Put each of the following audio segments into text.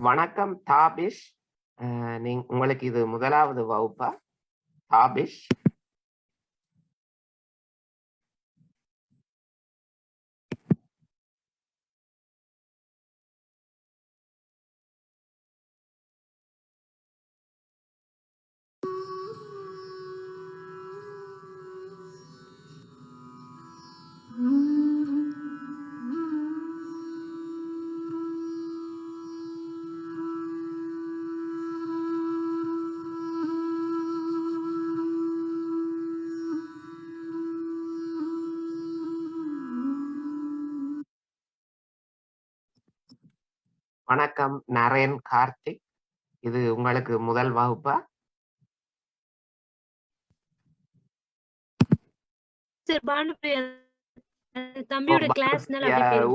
வணக்கம் தாபிஷ். உங்களுக்கு இது முதலாவது வகுப்பா தாபிஷ்? வணக்கம் நரேன் கார்த்திக். இது உங்களுக்கு முதல் வகுப்பா? சார் பானுப்ரியா தம்பியோட கிளாஸ்னால அப்படியே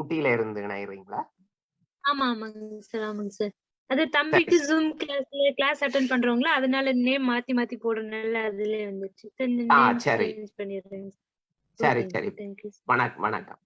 ஊட்டியில இருந்து இணையறீங்களா? ஆமாங்க சார். அது தம்பிக்கு ஜூம் கிளாஸ் அட்டெண்ட் பண்றவங்களா, அதனால நேம் மாத்தி மாத்தி போடுறதுனால அதுலயே வந்துச்சு. சரி சேஞ்ச் பண்ணிடுறேன். சரி. Thank you. வணக்கம். வணக்கம்.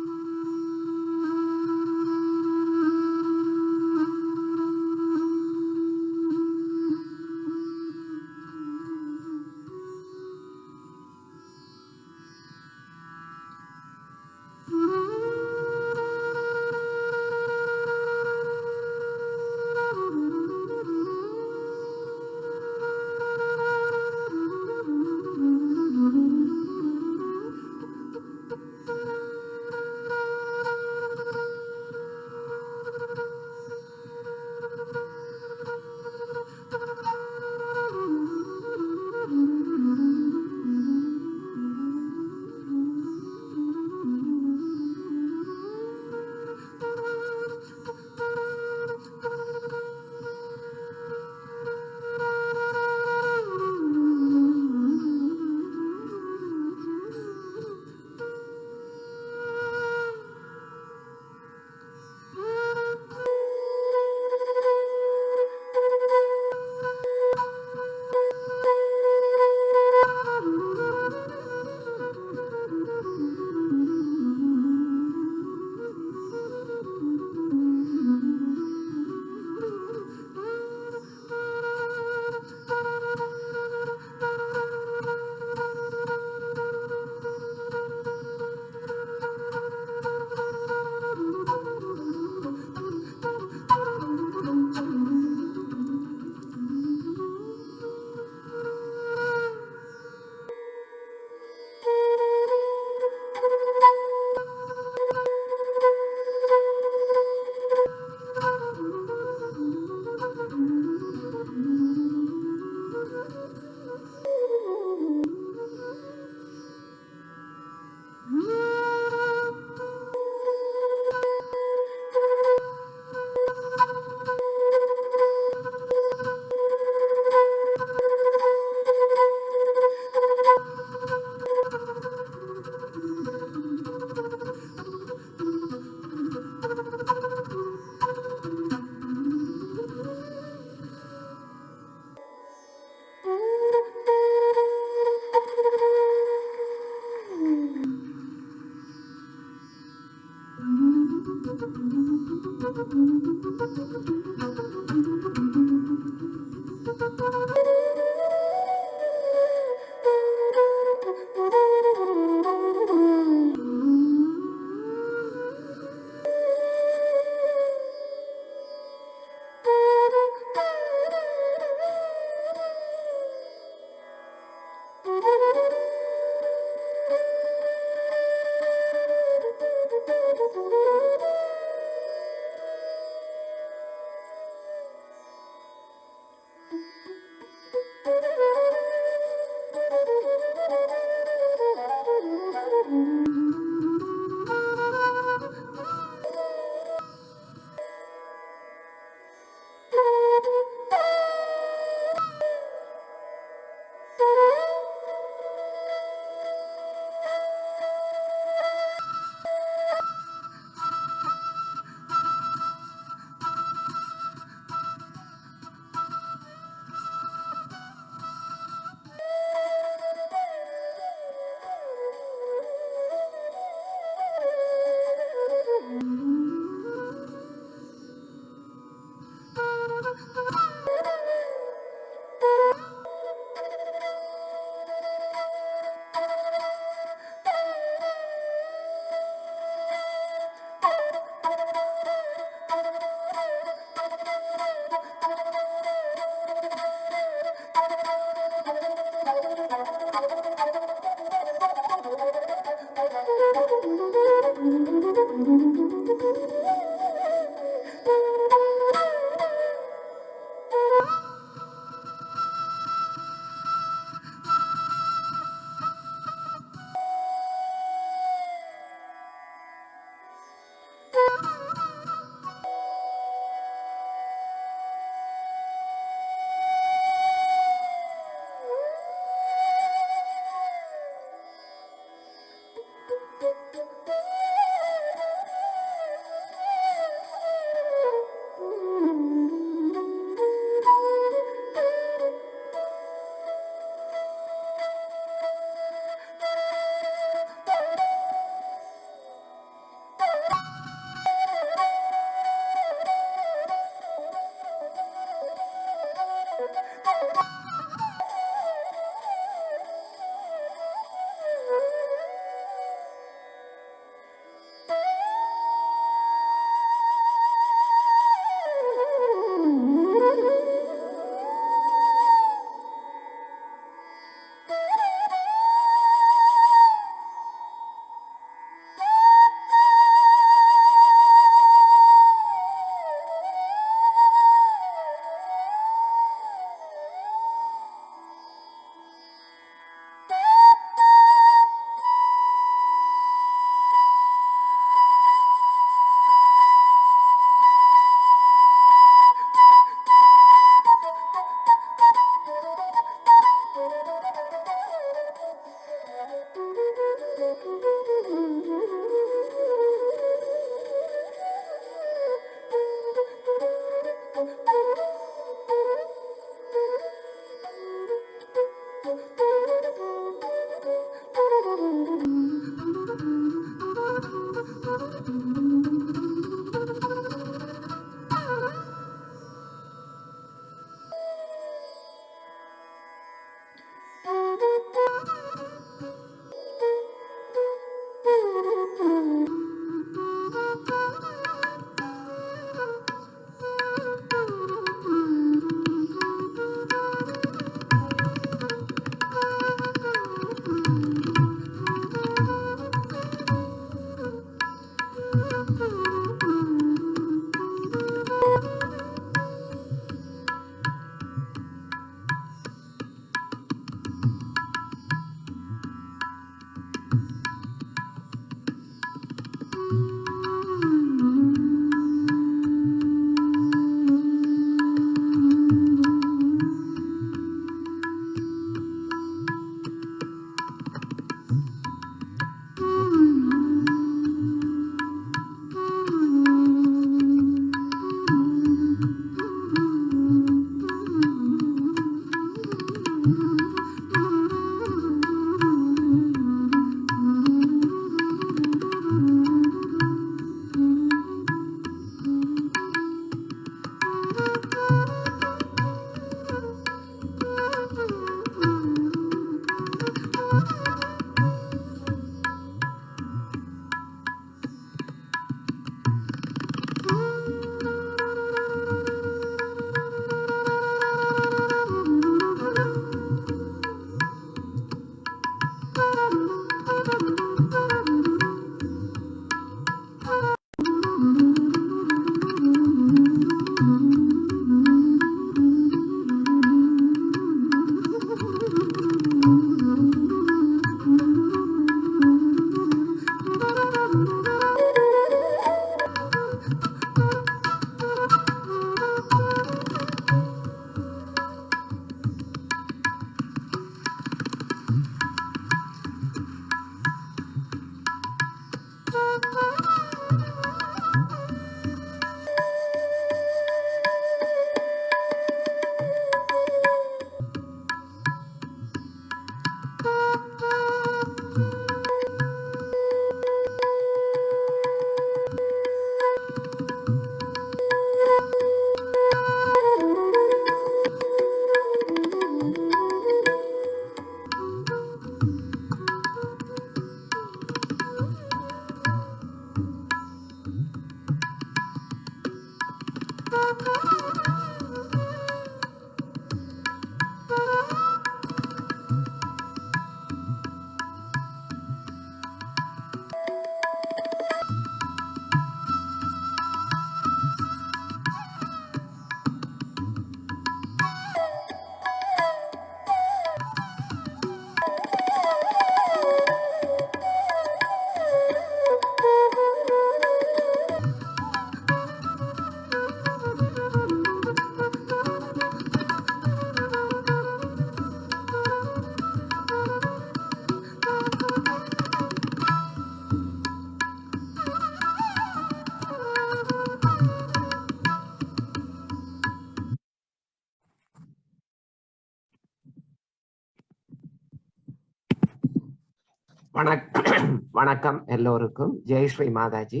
வணக்கம் எல்லோருக்கும். ஜெய் ஸ்ரீ மாதாஜி.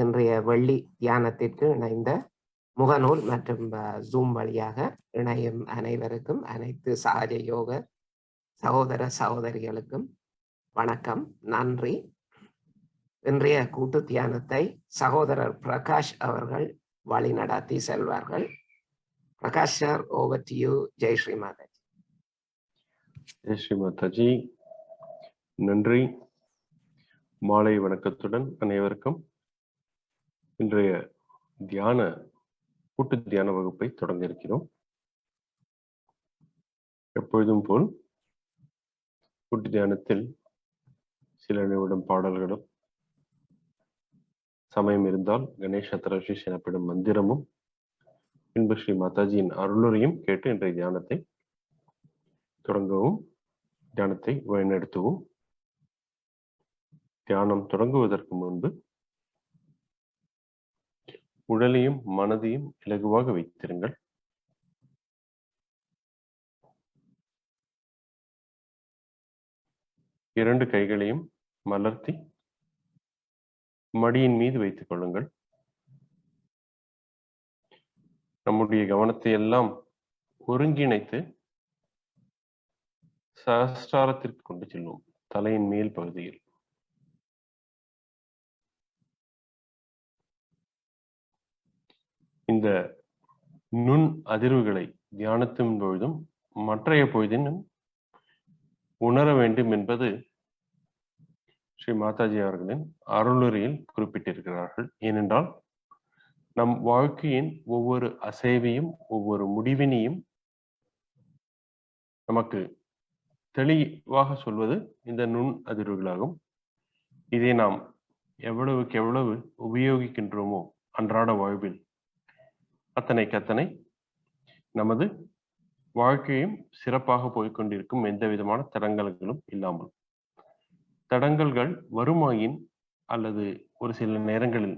இன்றைய வெள்ளி தியானத்திற்கு இணைந்த முகநூல் மற்றும் ஜூம் வழியாக இணையும் அனைவருக்கும், அனைத்து சகஜ யோக சகோதர சகோதரிகளுக்கும் வணக்கம், நன்றி. இன்றைய கூட்டு தியானத்தை சகோதரர் பிரகாஷ் அவர்கள் வழி நடத்தி செல்வார்கள். Prakash sir, over to you. Jai Shri Mataji. Jai Shri Mataji. நன்றி. மாலை வணக்கத்துடன் அனைவருக்கும் இன்றைய கூட்டு தியான வகுப்பை தொடங்க இருக்கிறோம். எப்பொழுதும் போல் கூட்டு தியானத்தில் சில நிமிடம் பாடல்களும், சமயம் இருந்தால் கணேஷ தரஷிஷ் எனப்படும் மந்திரமும், பின்பு ஸ்ரீ மாதாஜியின் அருளுரையும் கேட்டு இன்றைய தியானத்தை தொடங்கவும், தியானத்தை வழிநடத்துவோம். தியானம் தொடங்குவதற்கு முன்பு உடலையும் மனதையும் இலகுவாக வைத்திருங்கள். இரண்டு கைகளையும் மலர்த்தி மடியின் மீது வைத்துக் கொள்ளுங்கள். நம்முடைய கவனத்தை எல்லாம் ஒருங்கிணைத்து சஹஸ்ராரத்திற்கு கொண்டு செல்வோம். தலையின் மேல் பகுதியில் இந்த நுண் அதிர்வுகளை தியானத்தின் பொழுதும் மற்றைய பொழுதினும் உணர வேண்டும் என்பது ஸ்ரீ மாதாஜி அவர்களின் அருளுரையில் குறிப்பிட்டிருக்கிறார்கள். ஏனென்றால் நம் வாழ்க்கையின் ஒவ்வொரு அசைவையும் ஒவ்வொரு முடிவினையும் நமக்கு தெளிவாக சொல்வது இந்த நுண் அதிர்வுகளாகும். இதை நாம் எவ்வளவுக்கு எவ்வளவு உபயோகிக்கின்றோமோ அன்றாட வாழ்வில் அத்தனை நமது வாழ்க்கையும் சிறப்பாக போய்கொண்டிருக்கும், எந்த விதமான தடங்கல்களும் இல்லாமல். தடங்கல்கள் வருமாயின் அல்லது ஒரு சில நேரங்களில்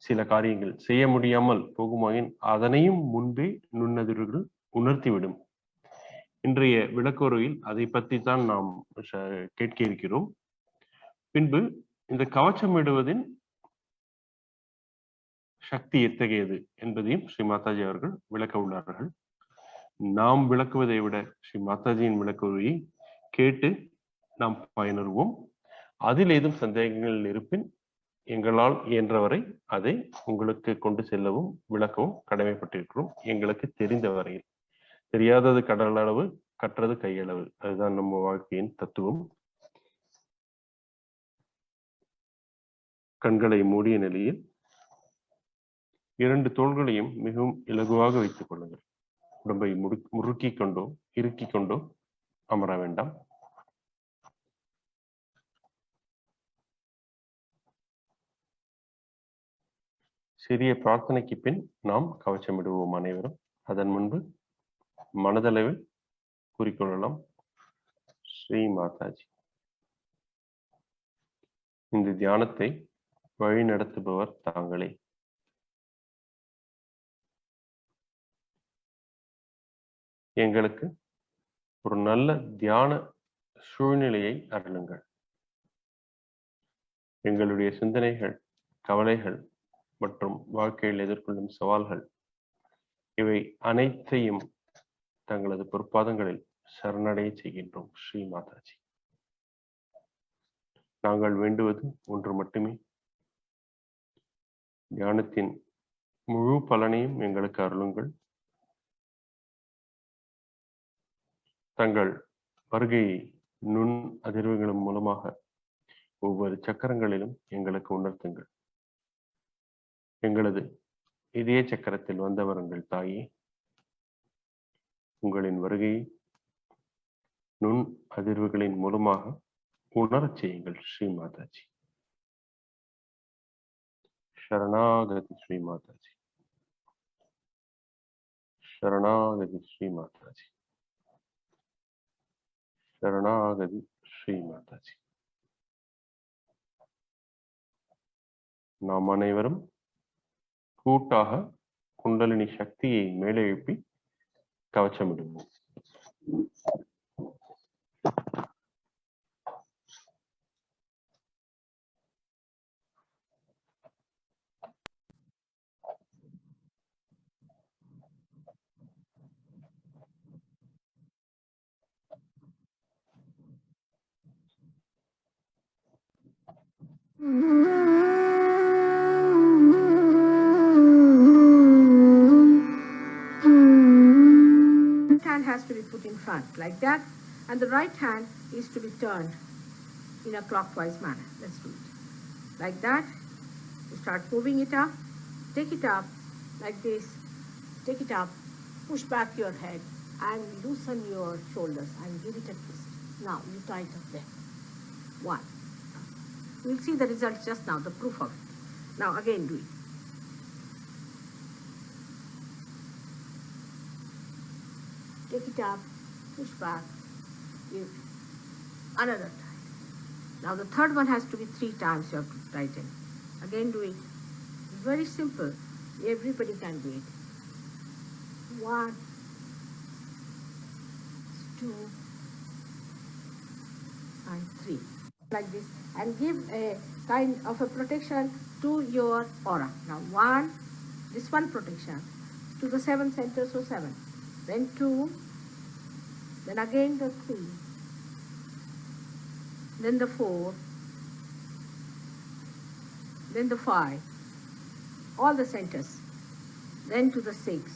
சில காரியங்கள் செய்ய முடியாமல் போகுமாயின் அதனையும் முன்பே நுண்ணதிர்வுகள் உணர்த்திவிடும். இன்றைய விளக்குரையில் அதை பற்றி தான் நாம் கேட்க இருக்கிறோம். பின்பு இந்த கவச்சமிடுவதின் சக்தி எத்தகையது என்பதையும் ஸ்ரீ மாதாஜி அவர்கள் விளக்க உள்ளார்கள். நாம் விளக்குவதை விட ஸ்ரீ மாதாஜியின் விளக்குரையை கேட்டு நாம் பயனுறுவோம். அதில் ஏதும் சந்தேகங்கள் இருப்பின் எங்களால் இயன்றவரை அதை உங்களுக்கு கொண்டு செல்லவும் விளக்கவும் கடமைப்பட்டிருக்கிறோம். எங்களுக்கு தெரிந்த வரையில். தெரியாதது கடலளவு, கற்றது கையளவு. அதுதான் நம்ம வாழ்க்கையின் தத்துவம். கண்களை மூடிய நிலையில் இரண்டு தோள்களையும் மிகவும் இலகுவாக வைத்துக் கொள்ளுங்கள். உடம்பை முறுக்கிக் கொண்டோ இறுக்கிக் கொண்டோ அமர வேண்டாம். சிறிய பிரார்த்தனைக்கு பின் நாம் கவச்சமிடுவோம் அனைவரும். அதன் முன்பு மனதளவில் கூறிக்கொள்ளலாம். ஸ்ரீ மாதாஜி. இந்த தியானத்தை வழி நடத்துபவர் தாங்களே. எங்களுக்கு ஒரு நல்ல தியான சூழ்நிலையை அருளுங்கள். எங்களுடைய சிந்தனைகள், கவலைகள் மற்றும் வாழ்க்கையில் எதிர்கொள்ளும் சவால்கள் இவை அனைத்தையும் தங்களது பொற்பாதங்களில் சரணடைய செய்கின்றோம். ஸ்ரீ மாதாஜி. நாங்கள் வேண்டுவது ஒன்று மட்டுமே, தியானத்தின் முழு பலனையும் எங்களுக்கு அருளுங்கள். தங்கள் வருகையை நுண் அதிர்வுகளின் மூலமாக ஒவ்வொரு சக்கரங்களிலும் எங்களுக்கு உணர்த்துங்கள். எங்களது இதய சக்கரத்தில் வந்தவர்கள் தாயே, உங்களின் வருகையை நுண் அதிர்வுகளின் மூலமாக உணரச் செய்யுங்கள். ஸ்ரீ மாதாஜி. சரணாகதி ஸ்ரீ மாதாஜி. சரணாகதி ஸ்ரீ மாதாஜி. சரணாகதி ஸ்ரீ மாதாஜி. நாம் அனைவரும் கூட்டாக குண்டலினி சக்தியை மேலெழுப்பி கவச்சமிடுவோம். front, like that. And the right hand is to be turned in a clockwise manner. Let's do it. Like that. You start moving it up. Take it up like this. Take it up. Push back your head and loosen your shoulders and give it a twist. Now you tighten them. 1. We'll see the result just now, the proof of it. Now again do it. Take it up, push back, give another time. Now the third one has to be 3 times you have to tighten. Again do it. Very simple. Everybody can do it. 1, 2, and 3. Like this. And give a kind of a protection to your aura. Now 1, this one protection to the 7 centers, so 7. Then 2, then again the 3, then the 4, then the 5, all the centers, then to the 6,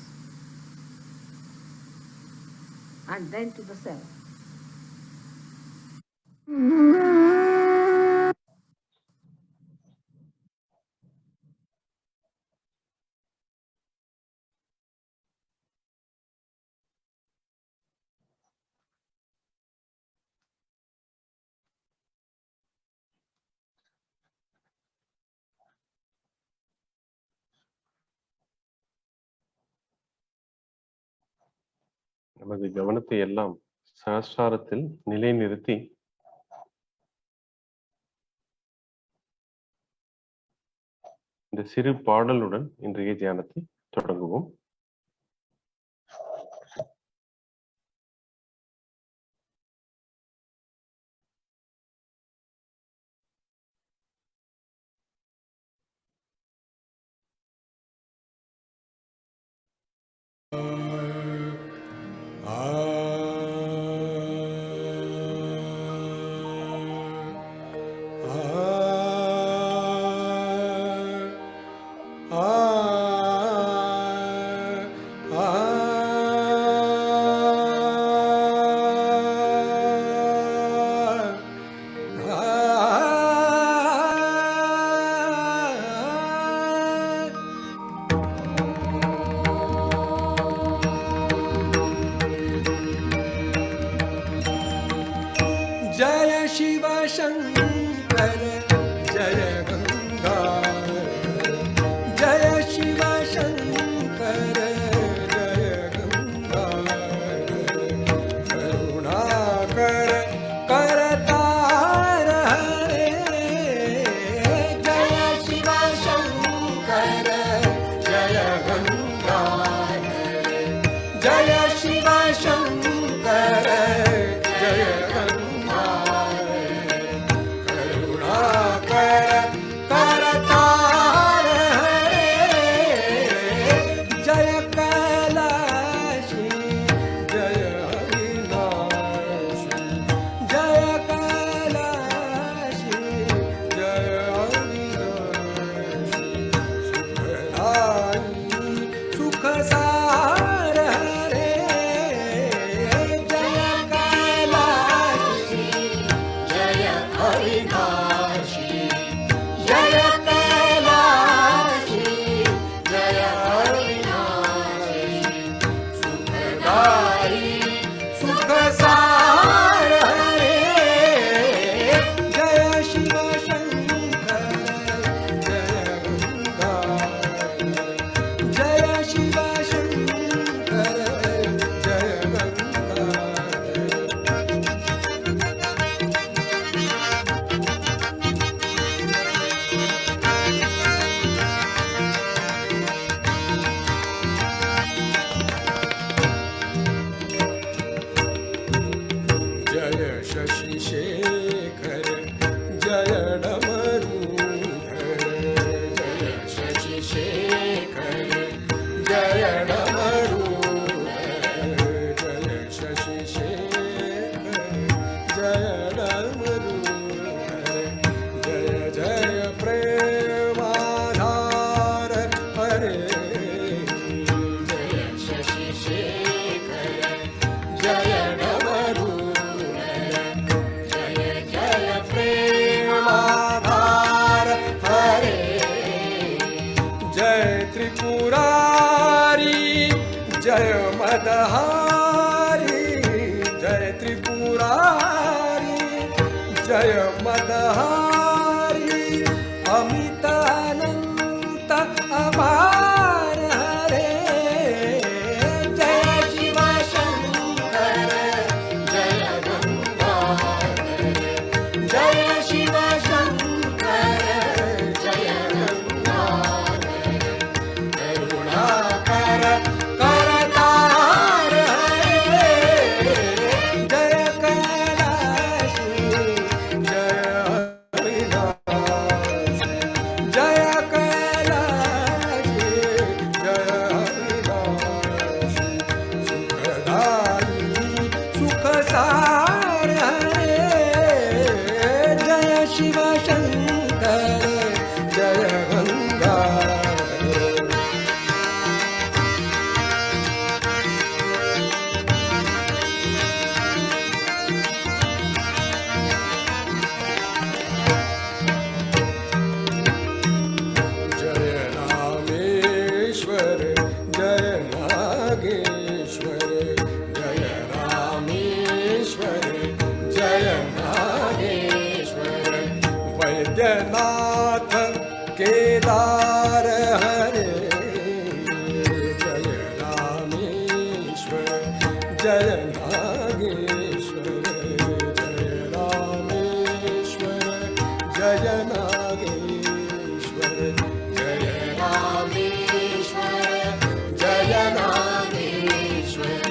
and then to the 7. நமது கவனத்தை எல்லாம் சஹஸ்ராரத்தில் நிலைநிறுத்தி இந்த சிறு பாடலுடன் இன்றைய தியானத்தை தொடங்குவோம். जय मदहारी अमितानंत अपार हरे जय शिव शंकर जय गंगाधर जय शिव शंकर जय गंगाधर करुणाकर करतार हरे जय कैलाशी जय हरिदास जय कैलाशी जय हरिदास सुखदाई सुख सार हरे जय शिव शंकर जय गंगाधर जय रामेश्वर जय नागेश्वर जय रामेश्वर जय नागेश्वर वैद्यनाथ केदार हरे जय रामेश्वर जय नागेश्वर जय रामेश्वर जय नागेश्वर जय रामेश्वर जय नागेश्वर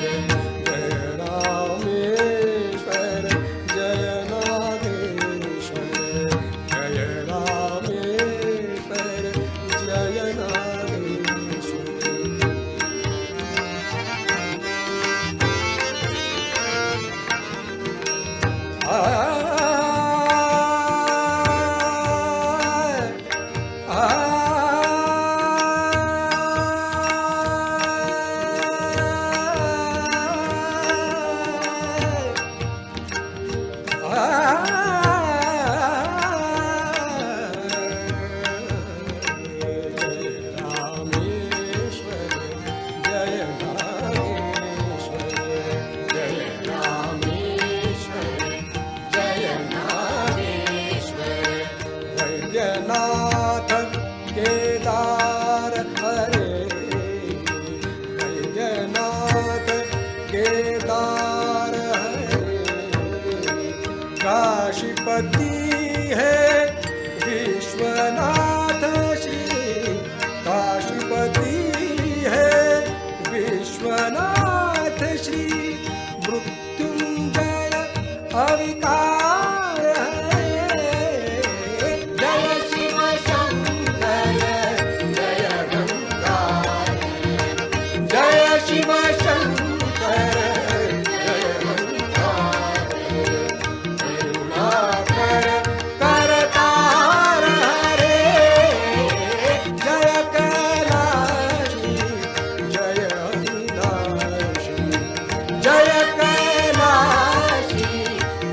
जय रामेश्वर जय नागेश्वर जय रामेश्वर जय वैद्यनाथ केदार हरे वैद्यनाथ केदार हरे काशीपति है विश्वनाथ श्री काशीपति है विश्वनाथ श्री मृत्युंजय अविकार हरे जय शिव शंकर जय गंगाधर जय शिव शंकर जय गंगाधर करुणाकर करतार हरे जय कैलाशी जय हरिदासी जय कैलाशी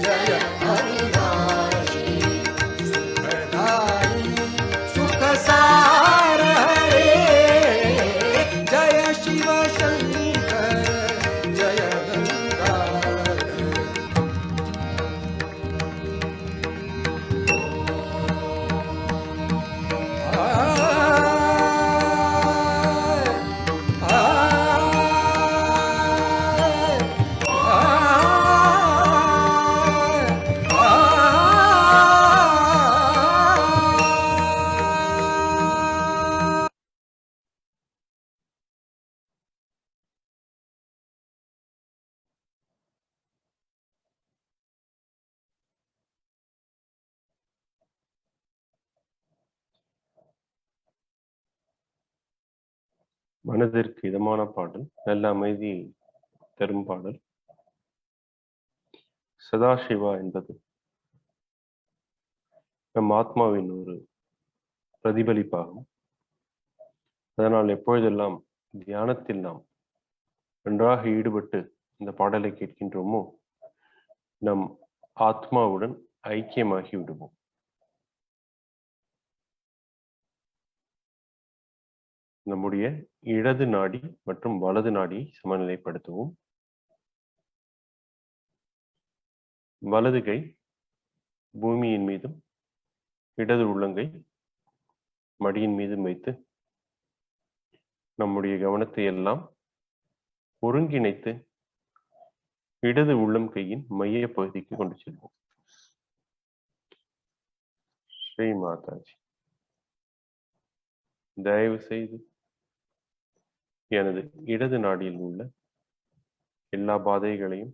जय हरिदासी सुखदाई सुख सार हरे जय शिव शंकर जय गंगाधर மனதிற்கு இதமான பாடல், நல்ல அமைதி தரும் பாடல். சதாசிவா என்பது நம் ஆத்மாவின் ஒரு பிரதிபலிப்பாகும். அதனால் எப்பொழுதெல்லாம் தியானத்தில் நாம் நன்றாக ஈடுபட்டு இந்த பாடலை கேட்கின்றோமோ நம் ஆத்மாவுடன் ஐக்கியமாகி விடுவோம். நம்முடைய இடது நாடி மற்றும் வலது நாடியை சமநிலைப்படுத்துவோம். வலது கை பூமியின் மீதும் இடது உள்ளங்கை மடியின் மீதும் வைத்து நம்முடைய கவனத்தை எல்லாம் ஒருங்கிணைத்து இடது உள்ளம் கையின் மைய பகுதிக்கு கொண்டு செல்வோம். ஸ்ரீ மாதாஜி, தயவு செய்து எனது இடது நாடியில் உள்ள எல்லா பாதைகளையும்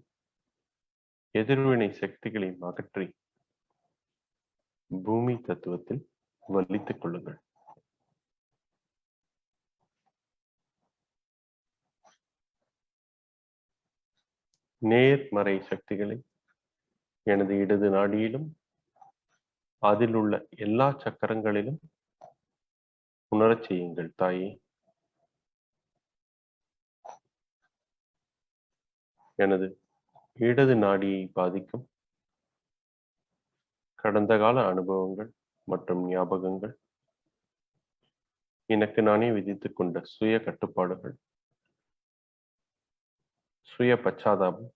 எதிர்வினை சக்திகளையும் அகற்றி பூமி தத்துவத்தில் வலித்துக் கொள்ளுங்கள். நேர்மறை சக்திகளை எனது இடது நாடியிலும் அதில் உள்ள எல்லா சக்கரங்களிலும் உணரச் செய்யுங்கள் தாயே. எனது இடது நாடியை பாதிக்கும் கடந்த கால அனுபவங்கள் மற்றும் ஞாபகங்கள், எனக்கு நானே விதித்துக் கொண்ட சுய கட்டுப்பாடுகள், சுய பச்சாதாபம்,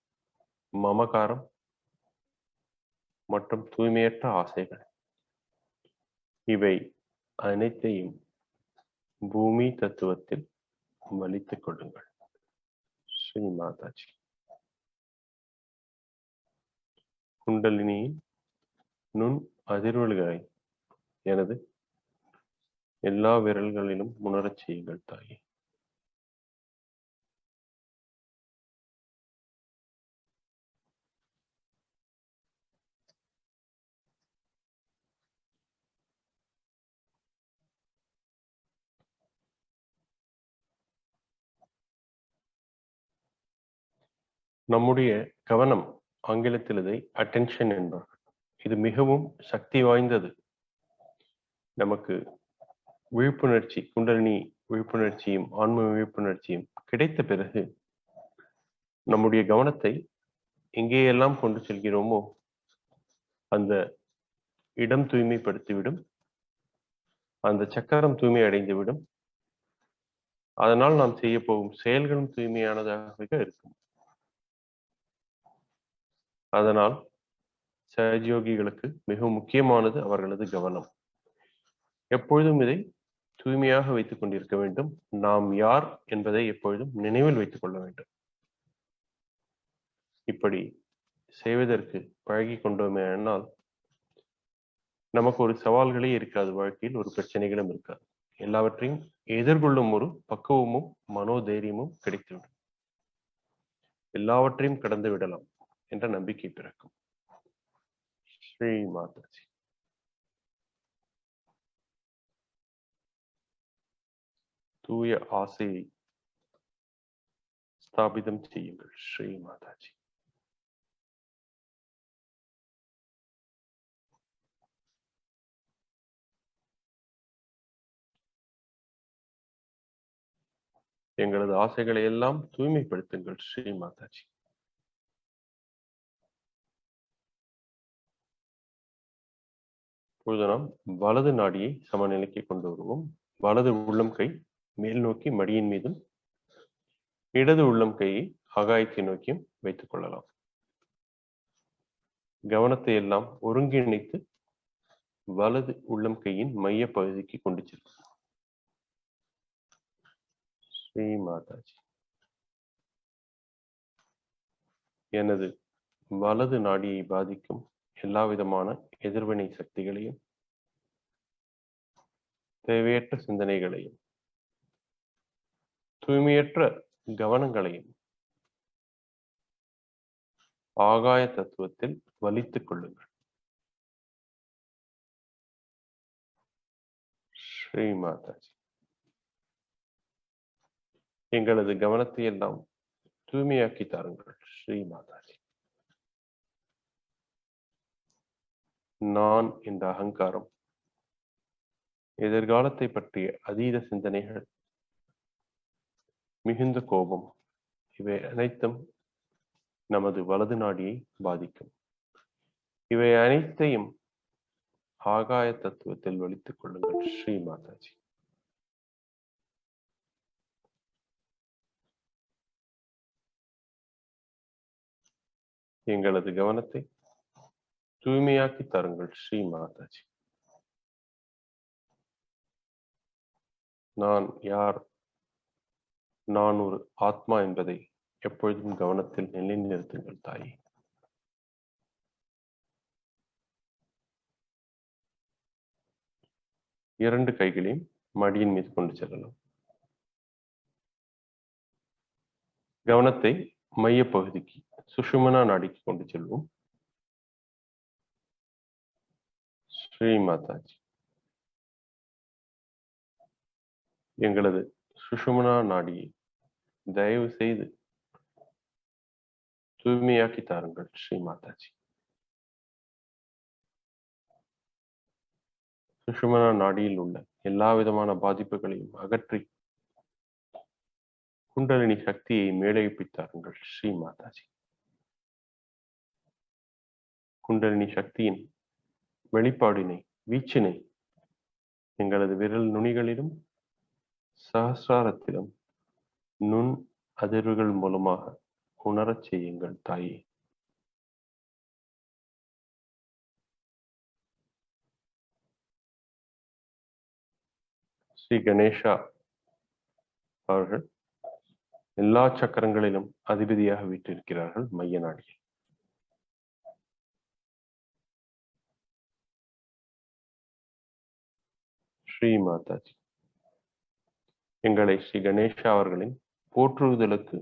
மமகாரம் மற்றும் தூய்மையற்ற ஆசைகள், இவை அனைத்தையும் பூமி தத்துவத்தில் வலித்துக் கொள்ளுங்கள். ஸ்ரீ மாதாஜி, குண்டலினியின் நுண் அதிர்வுகளை எனது எல்லா விரல்களிலும் உணரச் செய்யுங்கள் தாயே. நம்முடைய கவனம், ஆங்கிலத்தில் இதை அட்டென்ஷன் என்பார்கள். இது மிகவும் சக்தி வாய்ந்தது. நமக்கு விழிப்புணர்ச்சி, குண்டலினி விழிப்புணர்ச்சியும் ஆன்ம விழிப்புணர்ச்சியும் கிடைத்த பிறகு நம்முடைய கவனத்தை எங்கேயெல்லாம் கொண்டு செல்கிறோமோ அந்த இடம் தூய்மைப்படுத்திவிடும், அந்த சக்கரம் தூய்மை அடைந்துவிடும். அதனால் நாம் செய்ய போகும் செயல்களும் தூய்மையானதாக இருக்கும். அதனால் சஹயோகிகளுக்கு மிக முக்கியமானது அவர்களது கவனம். எப்பொழுதும் இதை தூய்மையாக வைத்துக் கொண்டிருக்க வேண்டும். நாம் யார் என்பதை எப்பொழுதும் நினைவில் வைத்துக் கொள்ள வேண்டும். இப்படி செய்வதற்கு பழகி கொண்டோமே ஆனால் நமக்கு ஒரு சவால்களே இருக்காது. வாழ்க்கையில் ஒரு பிரச்சனைகளும் இருக்காது. எல்லாவற்றையும் எதிர்கொள்ளும் ஒரு பக்குவமும் மனோதைரியமும் கிடைத்துவிடும். எல்லாவற்றையும் கடந்து விடலாம் என்ற நம்பிக்கை பிறக்கும். ஸ்ரீ மாதாஜி, தூய ஆசையை ஸ்தாபிதம் செய்யுங்கள். ஸ்ரீ மாதாஜி, எங்களது ஆசைகளை எல்லாம் தூய்மைப்படுத்துங்கள். ஸ்ரீ மாதாஜி, இப்பொழுது நாம் வலது நாடியை சமநிலைக்கு கொண்டு வருவோம். வலது உள்ளம் கை மேல் நோக்கி மடியின் மீதும், இடது உள்ளம் கையை ஆகாயத்தை நோக்கியும் வைத்துக் கொள்ளலாம். கவனத்தை எல்லாம் ஒருங்கிணைத்து வலது உள்ளம் கையின் மைய பகுதிக்கு கொண்டு செல்லும். ஸ்ரீ மாதாஜி, எனது வலது நாடியை பாதிக்கும் எல்லா விதமான எதிர்வினை சக்திகளையும், தேவையற்ற சிந்தனைகளையும், தூய்மையற்ற கவனங்களையும் ஆகாய தத்துவத்தில் வலித்துக் கொள்ளுங்கள். ஸ்ரீ மாதாஜி, எங்களது கவனத்தை எல்லாம் தூய்மையாக்கி தாருங்கள். ஸ்ரீ மாதாஜி, நான் இந்த அகங்காரம், எதிர்காலத்தை பற்றிய அதீத சிந்தனைகள், மிகுந்த கோபம், இவை அனைத்தும் நமது வலது நாடியை பாதிக்கும். இவை அனைத்தையும் ஆகாய தத்துவத்தில் வலித்துக் கொள்ளுங்கள். ஸ்ரீ மாதாஜி, எங்களது கவனத்தை தூய்மையாக்கி தாருங்கள் ஸ்ரீ மாதாஜி. நான் யார்? நான் ஒரு ஆத்மா என்பதை எப்பொழுதும் கவனத்தில் நிலைநிறுத்துங்கள் தாயே. இரண்டு கைகளையும் மடியின் மீது கொண்டு செல்லலாம். கவனத்தை மைய பகுதிக்கு சுஷுமனா நாடிக்கு கொண்டு செல்வோம். ஸ்ரீ மாதாஜி, எங்களது சுஷுமனா நாடியை தயவு செய்து தூய்மையாக்கி தாருங்கள் ஸ்ரீ மாதாஜி. சுஷுமனா நாடியில் உள்ள எல்லா விதமான பாதிப்புகளையும் அகற்றி குண்டலினி சக்தியை மேலெழுப்பித்தாருங்கள் ஸ்ரீ மாதாஜி. குண்டலினி சக்தியின் வெளிப்பாடினை, வீச்சினை எங்களது விரல் நுனிகளிலும் சஹஸ்ராரத்திலும் நுண் அதிர்வுகள் மூலமாக உணரச் செய்யுங்கள் தாயே. ஸ்ரீ கணேஷா அவர்கள் எல்லா சக்கரங்களிலும் அதிபதியாக வீற்றிருக்கிறார்கள் மைய நாடியில். ஸ்ரீ மாதாஜி, எங்களை ஸ்ரீ கணேஷா அவர்களின் போற்றுதலுக்கு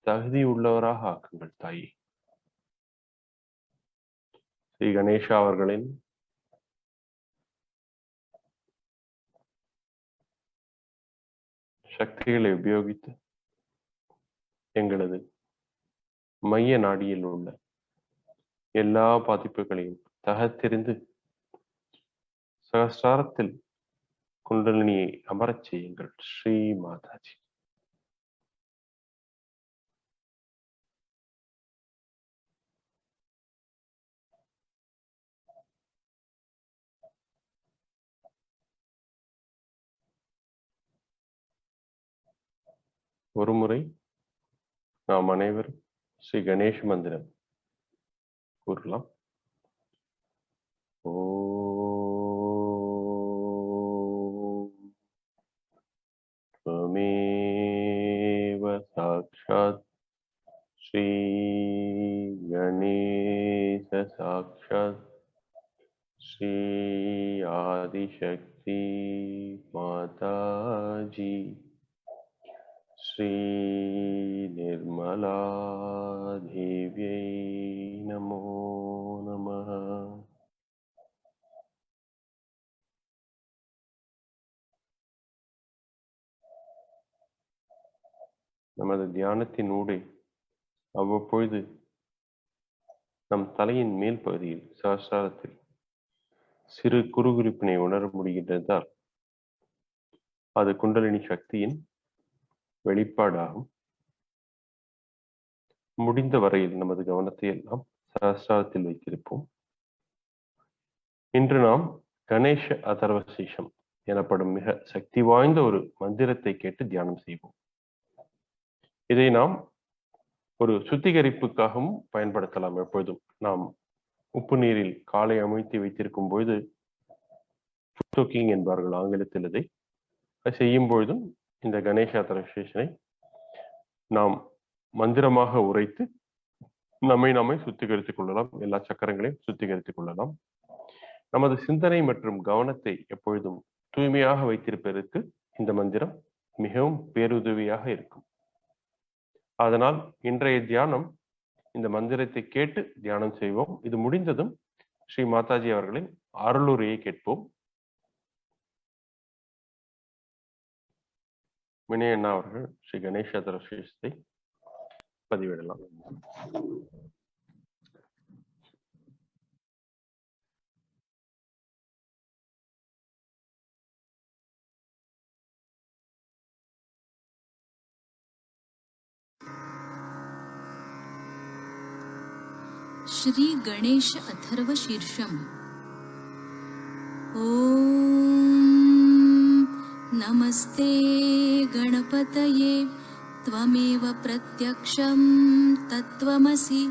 தகுதி உள்ளவராக ஆக்குங்கள் தாயே. ஸ்ரீ கணேஷா அவர்களின் சக்திகளை உபயோகித்து எங்களது மைய நாடியில் உள்ள எல்லா பாதிப்புகளையும் தகர்த்தெறிந்து சகஸ்ராரத்தில் குண்டலினியை அமரச் செய்யுங்கள் ஸ்ரீ மாதாஜி. ஒருமுறை நாம் அனைவரும் ஸ்ரீ கணேஷ் மந்திரம் கூறலாம். त्वमेव साक्षात् श्री गणेश साक्षात् श्री आदिशक्ति माताजी श्री निर्मला देव्यै नमो नमः. நமது தியானத்தின் ஊடே அவ்வப்பொழுது நம் தலையின் மேல் பகுதியில் சஹஸ்ராரத்தில் சிறு குறுகுறிப்பினை உணர முடிகின்றதால் அது குண்டலினி சக்தியின் வெளிப்பாடாகும். முடிந்த வரையில் நமது கவனத்தை எல்லாம் சஹஸ்ராரத்தில் வைத்திருப்போம். இன்று நாம் கணேஷ அதர்வசீஷம் எனப்படும் மிக சக்தி வாய்ந்த ஒரு மந்திரத்தை கேட்டு தியானம் செய்வோம். இதை நாம் ஒரு சுத்திகரிப்புக்காகவும் பயன்படுத்தலாம். எப்பொழுதும் நாம் உப்பு நீரில் காலை அமிழ்த்தி வைத்திருக்கும் பொழுது என்பார்கள் ஆங்கிலத்தில். இதை செய்யும் பொழுதும் இந்த கணேஷ அதர்வசீஷனை நாம் மந்திரமாக உரைத்து நம்மை சுத்திகரித்துக் கொள்ளலாம். எல்லா சக்கரங்களையும் சுத்திகரித்துக் கொள்ளலாம். நமது சிந்தனை மற்றும் கவனத்தை எப்பொழுதும் தூய்மையாக வைத்திருப்பதற்கு இந்த மந்திரம் மிகவும் பேருதவியாக இருக்கும். அதனால் இன்றைய தியானம் இந்த மந்திரத்தை கேட்டு தியானம் செய்வோம். இது முடிந்ததும் ஸ்ரீ மாதாஜி அவர்களின் அருளுரையை கேட்போம். வினய் அண்ணா அவர்கள் ஸ்ரீ கணேஷ அதர்வசீஷத்தை பதிவிடலாம். श्री गणेश अथर्व शीर्षम। ओम नमस्ते गणपतये त्वमेव प्रत्यक्षं तत्त्वमसि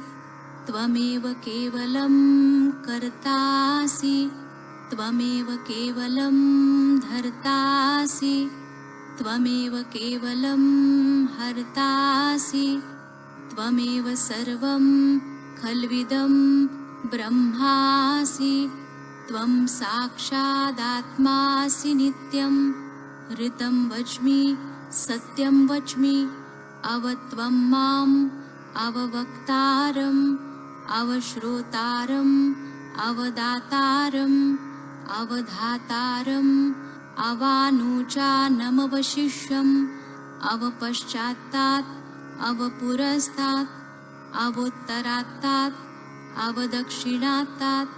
त्वमेव केवलं कर्तासि त्वमेव केवलं धर्तासि त्वमेव केवलं हर्तासि त्वमेव सर्वं खल्विदं ब्रह्मासि त्वं साक्षादात्मासि नित्यं ऋतं वच्मि सत्यं वच्मि अवत्वं माम् अववक्तारम् अवश्रोतारम् अवदातारम् अवधातारम् अवानुचानमवशिष्यम् अवपश्चात्तात् अवपुरस्तात् अवोत्तरात्तात् अवदक्षिणात्तात्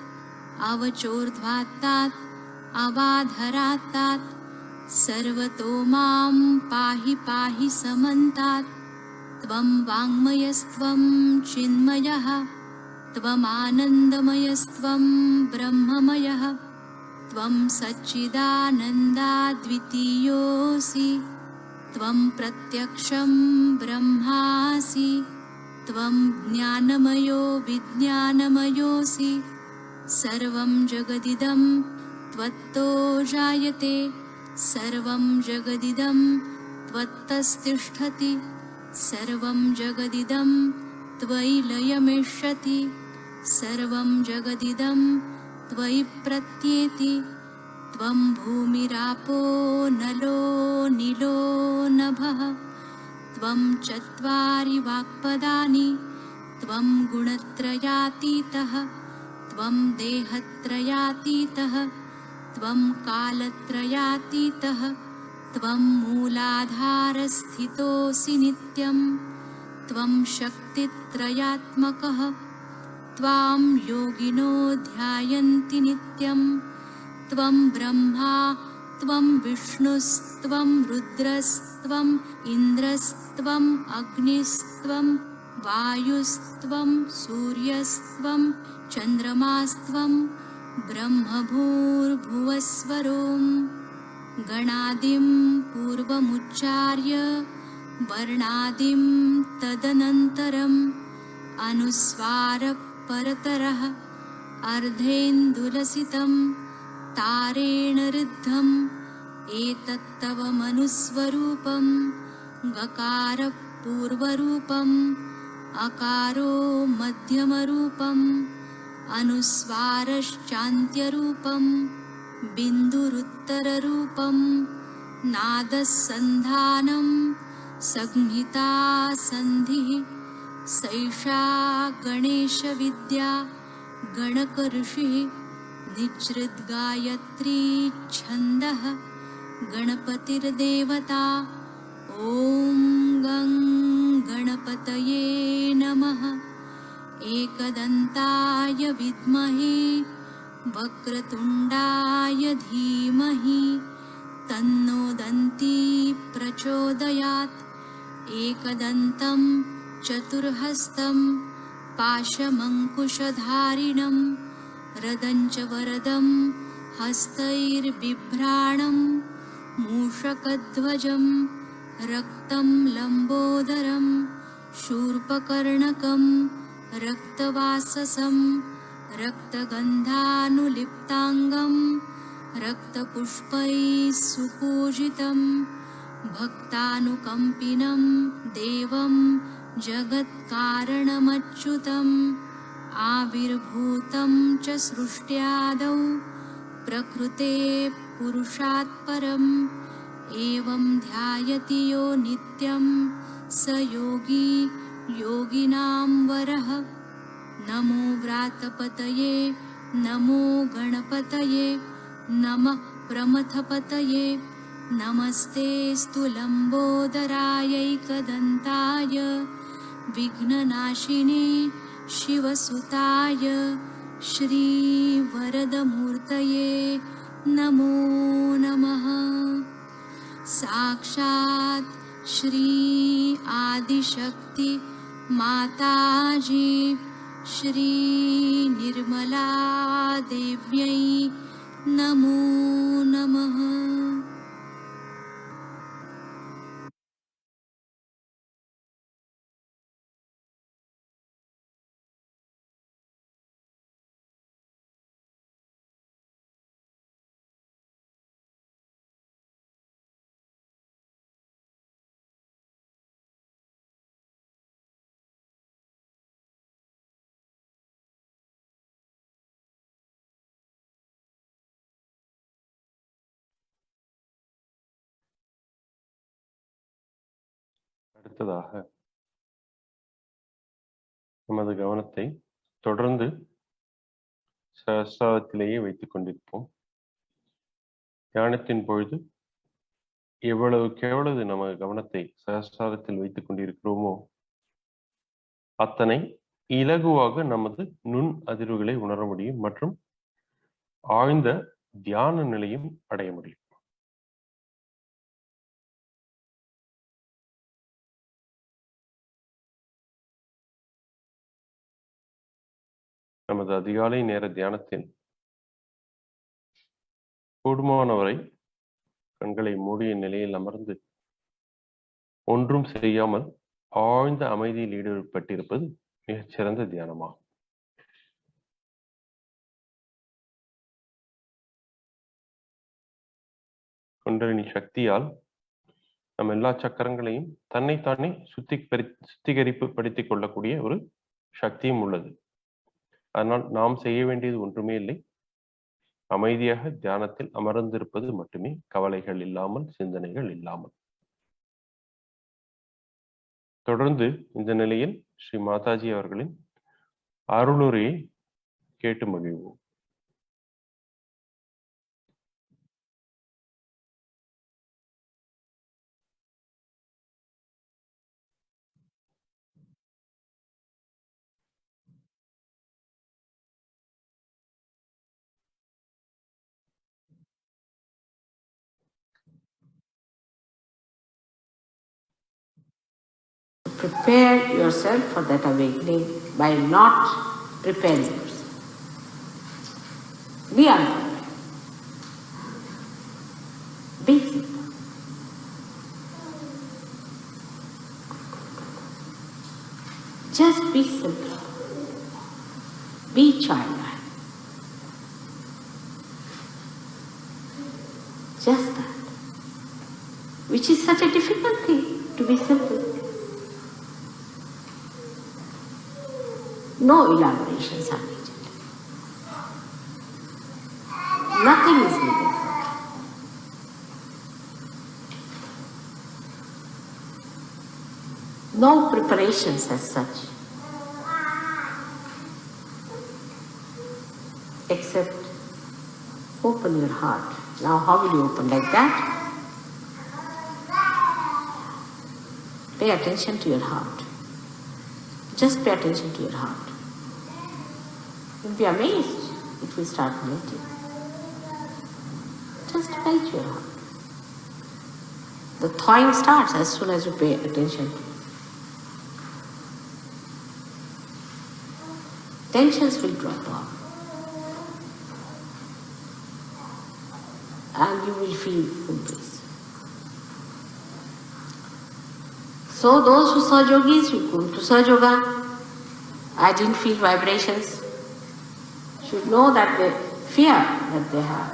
अवचोर्ध्वात्तात् अवाधरात्तात् सर्वतो मां पाहि पाहि समन्तात् त्वं वाङ्मयस्त्वं चिन्मयः त्वमानन्दमयस्त्वं ब्रह्ममयः त्वं सच्चिदानन्दाद्वितीयोऽसि त्वं प्रत्यक्षं ब्रह्मासि त्वं ज्ञानमयो विज्ञानमयोऽसि सर्वं जगदिदं त्वत्तो जायते सर्वं जगदिदं त्वत्तस्तिष्ठति सर्वं जगदिदं त्वयि लयमिष्यति सर्वं जगदिदं त्वयि प्रत्येति त्वं भूमिरापो नलो नीलो नभः त्वं चत्वारि वाक्पदानि त्वं गुणत्रयातीतः त्वं देहत्रयातीतः त्वं कालत्रयातीतः त्वं मूलाधारस्थितोऽसि नित्यं त्वं शक्तित्रयात्मकः त्वां योगिनो ध्यायन्ति नित्यं त्वं ब्रह्मा त्वं विष्णुस्त्वं रुद्रस्त्वम् इन्द्रस्त्वम् अग्निस्त्वं वायुस्त्वं सूर्यस्त्वं चन्द्रमास्त्वं ब्रह्मभूर्भुवस्वरों गणादिं पूर्वमुच्चार्य वर्णादिं तदनन्तरम् अनुस्वारपरतरः अर्धेन्दुलसितं तारेण ऋद्धम् एतत्तव मनुस्वरूपं गकारपूर्वरूपम् अकारो मध्यमरूपम् अनुस्वारश्चान्त्यरूपं बिन्दुरुत्तररूपं नादसन्धानं संहिता सन्धिः सैषा गणेशविद्या गणकऋषिः निजृद्गायत्री छन्दः गणपतिर्देवता ॐ गं गणपतये नमः एकदन्ताय विद्महे वक्रतुण्डाय धीमहि तन्नो दन्ती प्रचोदयात् एकदन्तं चतुर्हस्तं पाशमङ्कुशधारिणं रदञ्च वरदं हस्तैर्बिभ्राणं मूषकध्वजं रक्तं लम्बोदरं शूर्पकर्णकं रक्तवाससं रक्तगन्धानुलिप्ताङ्गं रक्तपुष्पैः सुपूजितं भक्तानुकम्पिनं देवं जगत्कारणमच्युतम् आविर्भूतं च सृष्ट्यादौ प्रकृते पुरुषात् परम् एवं ध्यायति यो नित्यं स योगी योगिनां वरः नमो व्रातपतये नमो गणपतये नमः प्रमथपतये नमस्तेऽस्तु लम्बोदरायैकदन्ताय विघ्ननाशिने शिवसुताय श्रीवरदमूर्तये नमो नमः साक्षात् श्री आदिशक्ति माताजी श्री निर्मला देव्यै नमो नमः। அடுத்ததாக நமது கவனத்தை தொடர்ந்து சஹஸ்ராரத்திலேயே வைத்துக் கொண்டிருப்போம். தியானத்தின் பொழுது எவ்வளவு நம்ம கவனத்தை சஹஸ்ராரத்தில் வைத்துக் கொண்டிருக்கிறோமோ அத்தனை இலகுவாக நமது நுண் அதிர்வுகளை உணர முடியும் மற்றும் ஆழ்ந்த தியான நிலையும் அடைய முடியும். நமது அதிகாலை நேர தியானத்தில் கூடுமானவரை கண்களை மூடிய நிலையில் அமர்ந்து ஒன்றும் செய்யாமல் ஆழ்ந்த அமைதியில் ஈடுபட்டிருப்பது மிகச்சிறந்த தியானமாகும். குண்டலினி சக்தியால் நம்ம எல்லா சக்கரங்களையும் தன்னைத்தானே சுத்திகரிப்பு படுத்திக் கொள்ளக்கூடிய ஒரு சக்தியும் உள்ளது. அதனால் நாம் செய்ய வேண்டியது ஒன்றுமே இல்லை, அமைதியாக தியானத்தில் அமர்ந்திருப்பது மட்டுமே, கவலைகள் இல்லாமல், சிந்தனைகள் இல்லாமல். தொடர்ந்து இந்த நிலையில் ஸ்ரீ மாதாஜி அவர்களின் அருளுரையை கேட்டு மகிழ்வோம். Prepare yourself for that awakening by not preparing yourself. Be unprepared. Be simple. Just be simple. Be childlike. Just that. Which is such a difficult thing, to be simple. No elaborations are needed. Nothing is needed. No preparations as such. Except open your heart. Now how will you open? Like that? Pay attention to your heart. Just pay attention to your heart. You'll be amazed. It will start melting. Just melt your heart. The thawing starts as soon as you pay attention. Tensions will drop off. And you will feel full peace. So those who saw yogis, who go to Sahaja Yoga, I didn't feel vibrations, should know that the fear that they have.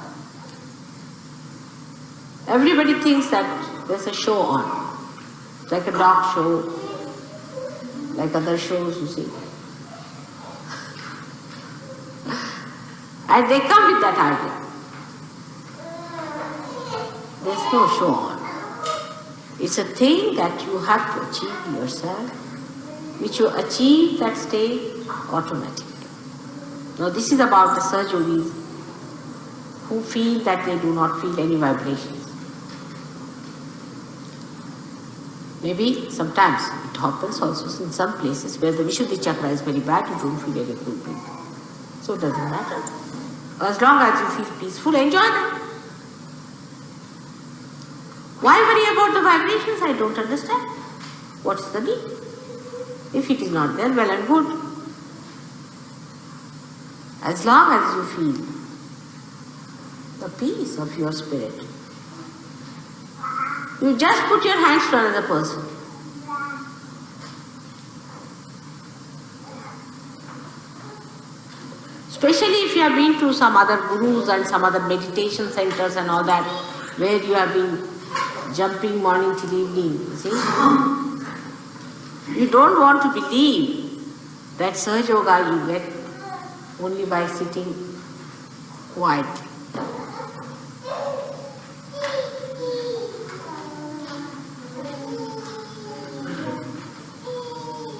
Everybody thinks that there's a show on, like a dog show, like other shows you see. And they come with that idea. There's no show on. It's a thing that you have to achieve yourself, which you achieve that state automatically. Now this is about the Sahaja Yogis who feel that they do not feel any vibrations. Maybe sometimes it happens also in some places where the Vishuddhi chakra is very bad, you don't feel any full peace. So it doesn't matter. As long as you feel peaceful, enjoy them. Why worry about the vibrations? I don't understand. What's the need? If it is not there, well and good. As long as you feel the peace of your spirit, you just put your hands to another person. Especially if you have been to some other gurus and some other meditation centers and all that, where you have been jumping morning till evening, you see? You don't want to believe that Sahaja Yoga you get only by sitting quietly.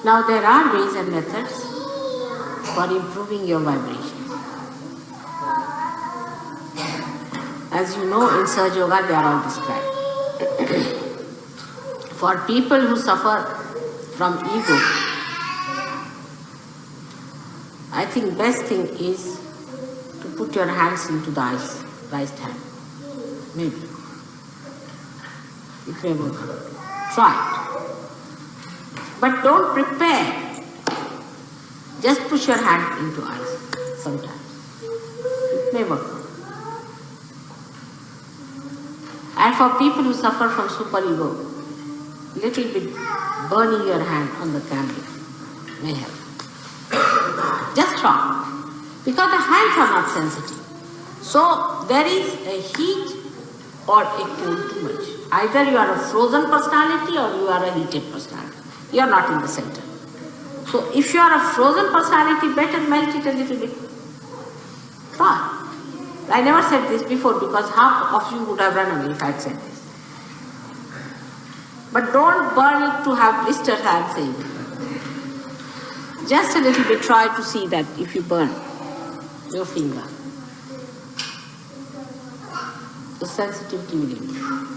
Now there are ways and methods for improving your vibration. As you know, in Sahaja Yoga they are all described. For people who suffer from ego, I think best thing is to put your hands into the eyes, right hand. Maybe. It may work. Try it. But don't prepare. Just push your hand into eyes sometimes. It may work. And for people who suffer from superego, little bit burning your hand on the candle may help. Just try. Because the hands are not sensitive. So there is a heat or a cold too much. Either you are a frozen personality or you are a heated personality. You are not in the center. So if you are a frozen personality, better melt it a little bit. Try. I never said this before because half of you would have run away if I had said this. But don't burn it to have blisters, I am saying. Just a little bit, try to see that if you burn your finger, the sensitivity will improve.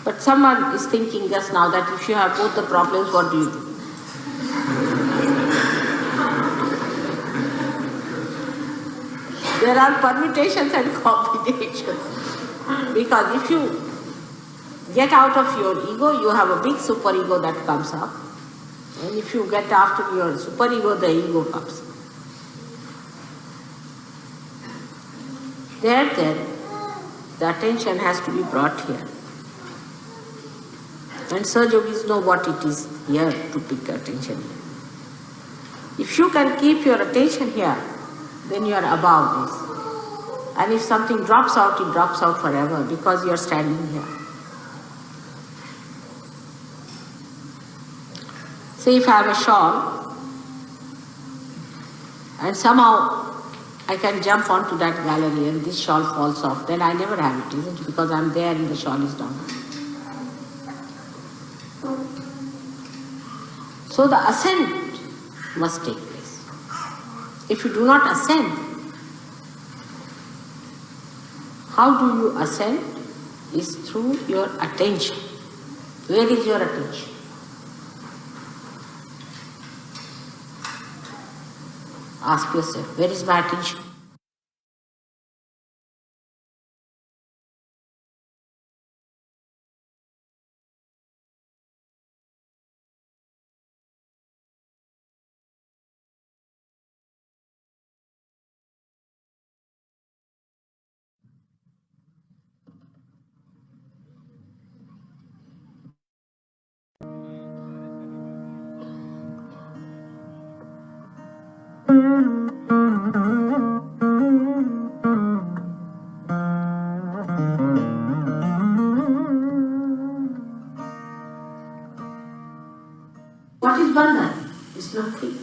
But someone is thinking just now that if you have both the problems, what do you do? There are permutations and combinations. Because if you get out of your ego, you have a big superego that comes up. And if you get after your superego, the ego comes. Then, the attention has to be brought here. And Sahaja Yogis know what it is here to pick attention here. If you can keep your attention here, then you are above this. And if something drops out, it drops out forever because you are standing here. Say if I have a shawl and somehow I can jump onto that gallery and this shawl falls off, then I never have it, isn't it? Because I am there and the shawl is down. So the ascent must take place. If you do not ascend, how do you ascend? Is through your attention. Where is your attention? Ask yourself, where is my attention? What is bandhan? It's nothing.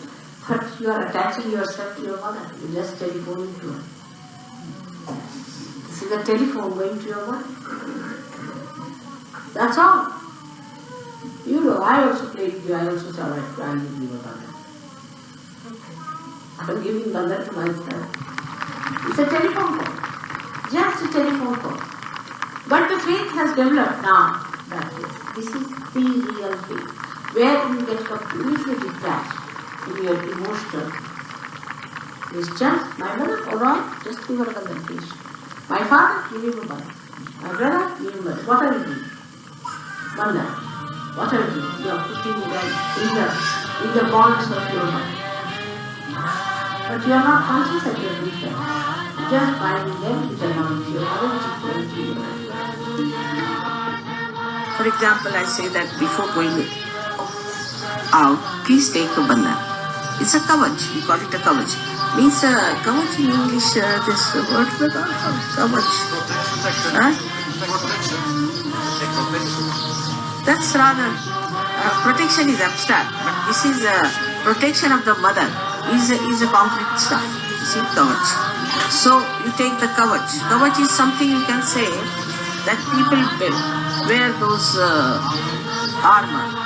But you are attaching yourself to your mother. You just telephoning to her. This is a telephone going to your mother. That's all. You know, I also played with you. I also saw that I will give a bandhan. I'm giving bandhan to myself. It's a telephone call. Just a telephone call. But the faith has developed now. That is, this is the real faith. Where you get completely detached in your emotional. It's just, my mother, alright, just give her a bandhan, please. My father, give him a bandhan. My brother, give him a bandhan. What are you doing? Bandhan. What are you doing? You are putting them in the bonds of your mind. But you are not conscious that you are doing that. You just binding them with the knowledge of your mother, which is going through your mind. For example, I say that before going out, please take a bandhan. It's a kavach, we call it a kavach. Means kavach in English, this word for kavach. Huh? That's rather, protection is abstract, but this is protection of the mother, is a concrete stuff. You see, kavach. So you take the kavach. Kavach is something you can say that people wear those armor.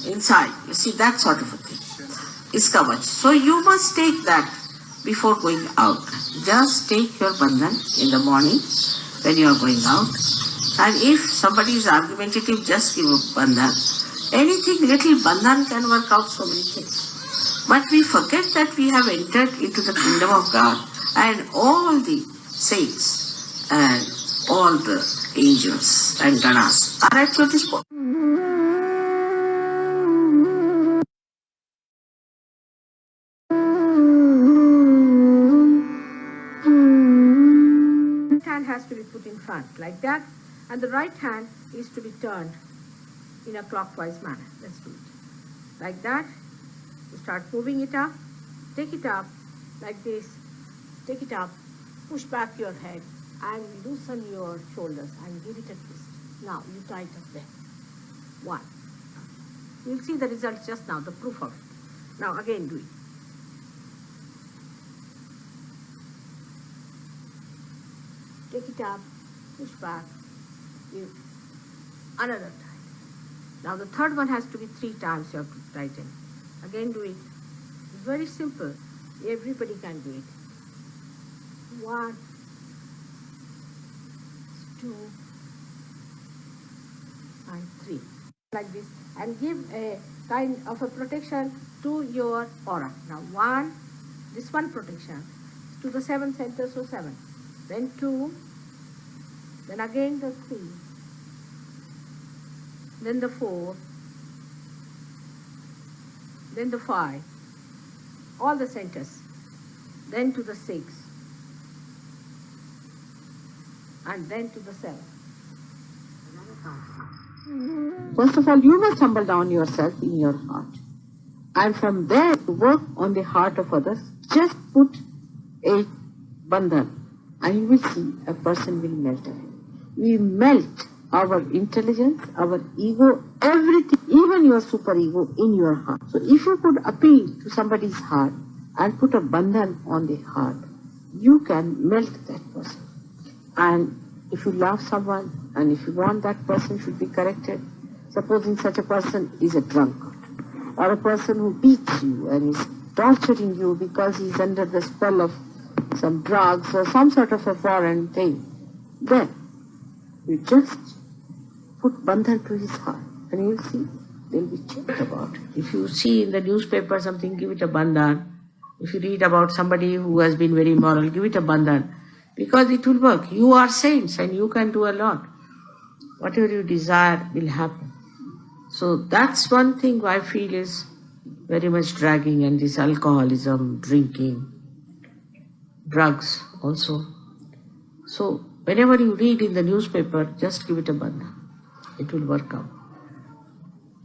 inside. You see, that sort of a thing is kavach. So you must take that before going out. Just take your bandhan in the morning when you are going out. And if somebody is argumentative, just give a bandhan. Anything little bandhan can work out so many things. But we forget that we have entered into the kingdom of God, and all the saints and all the angels and ganas are at your disposal. Hand has to be put in front like that, and the right hand is to be turned in a clockwise manner. Let's do it like that. You start moving it up, take it up like this, take it up, push back your head and loosen your shoulders and give it a twist. Now you tighten there. One. You'll see the result just now, the proof of it. Now again do it. Take it up, push back, give another time. Now the third one has to be 3 times you have to tighten. Again do it. It's very simple. Everybody can do it. 1, 2, and 3. Like this. And give a kind of a protection to your aura. Now 1, this one protection to the 7 centers, so 7. Then 2, then again the 3, then the 4, then the 5, all the centers, then to the 6, and then to the 7. First of all, you must humble down yourself in your heart. And from there, work on the heart of others. Just put a bandhan, and you will see a person will melt away. We melt our intelligence, our ego, everything, even your superego in your heart. So if you could appeal to somebody's heart and put a bandhan on the heart, you can melt that person. And if you love someone and if you want that person should be corrected, supposing such a person is a drunkard or a person who beats you and is torturing you because he's under the spell of some drugs or some sort of a foreign thing, then you just put bandhan to his heart and you'll see they'll be checked about it. If you see in the newspaper something, give it a bandhan. If you read about somebody who has been very immoral, give it a bandhan. Because it will work. You are saints and you can do a lot. Whatever you desire will happen. So that's one thing I feel is very much dragging, and this alcoholism, drinking, drugs also. So whenever you read in the newspaper, just give it a bandhan. It will work out.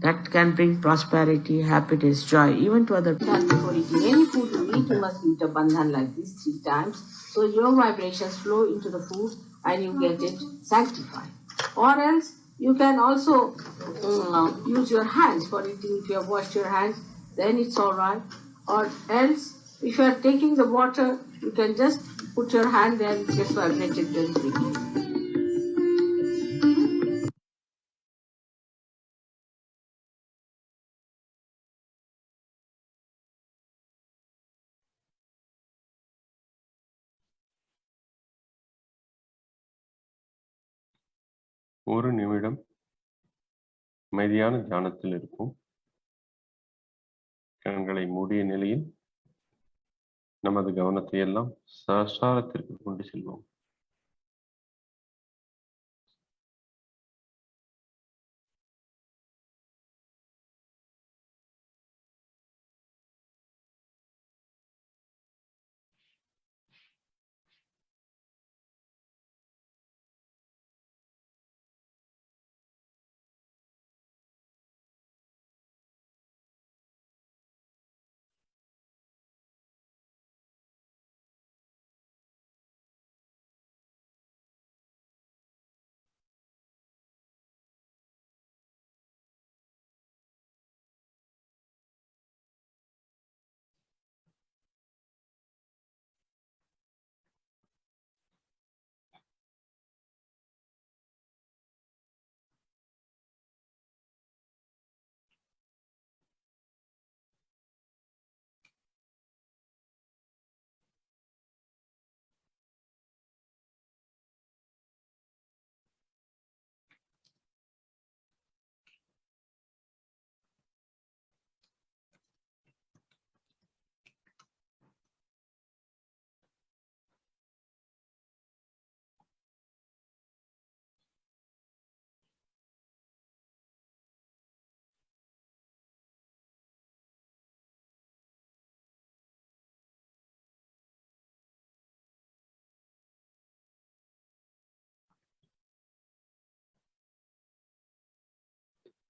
That can bring prosperity, happiness, joy, even to other people. Before eating any food you eat, you must eat a bandhan like this 3 times. So your vibrations flow into the food and you get it sanctified. Or else you can also use your hands for eating. If you have washed your hands, then it's all right. Or else, if you are taking the water, you can just put your hand there and just vibrate it very quickly. ஒரு நிமிடம் அமைதியான தியானத்தில் இருக்கும். கண்களை மூடிய நிலையில் நமது கவனத்தை எல்லாம் சஹஸ்ராரத்திற்கு கொண்டு செல்வோம்.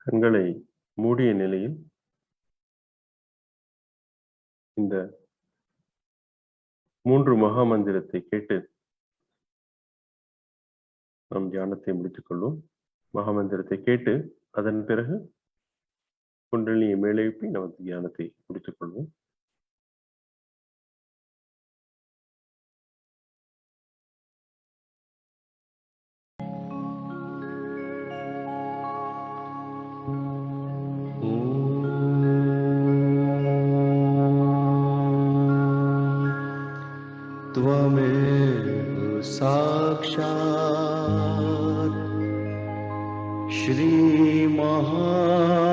கண்களை மூடிய நிலையில் இந்த 3 மகா மந்திரத்தை கேட்டு நாம் தியானத்தை முடித்துக் கொள்வோம். மகா மந்திரத்தை கேட்டு அதன் பிறகு குண்டலினியை மேலெழுப்பி நமது தியானத்தை முடித்துக் கொள்வோம். त्वमेव साक्षात् श्री महालक्ष्मी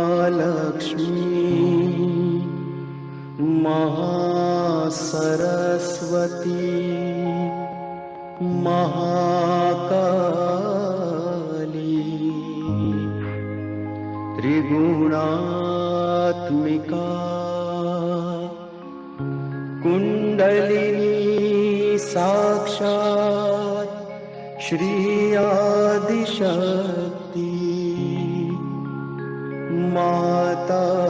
महासरस्वती महाकाली त्रिगुणात्मिका कुण्डलिनी साक्षात् श्री आदिशक्ति माताजी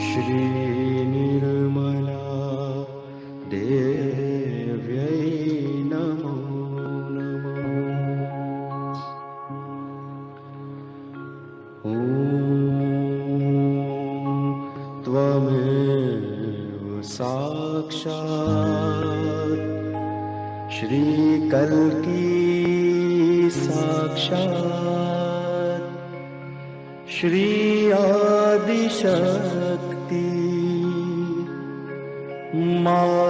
श्री निर्मला देव्यै नमो नमः। ॐ त्वमेव साक्षात् श्री कल्की साक्षात् श्री आदिशक्ति माताजी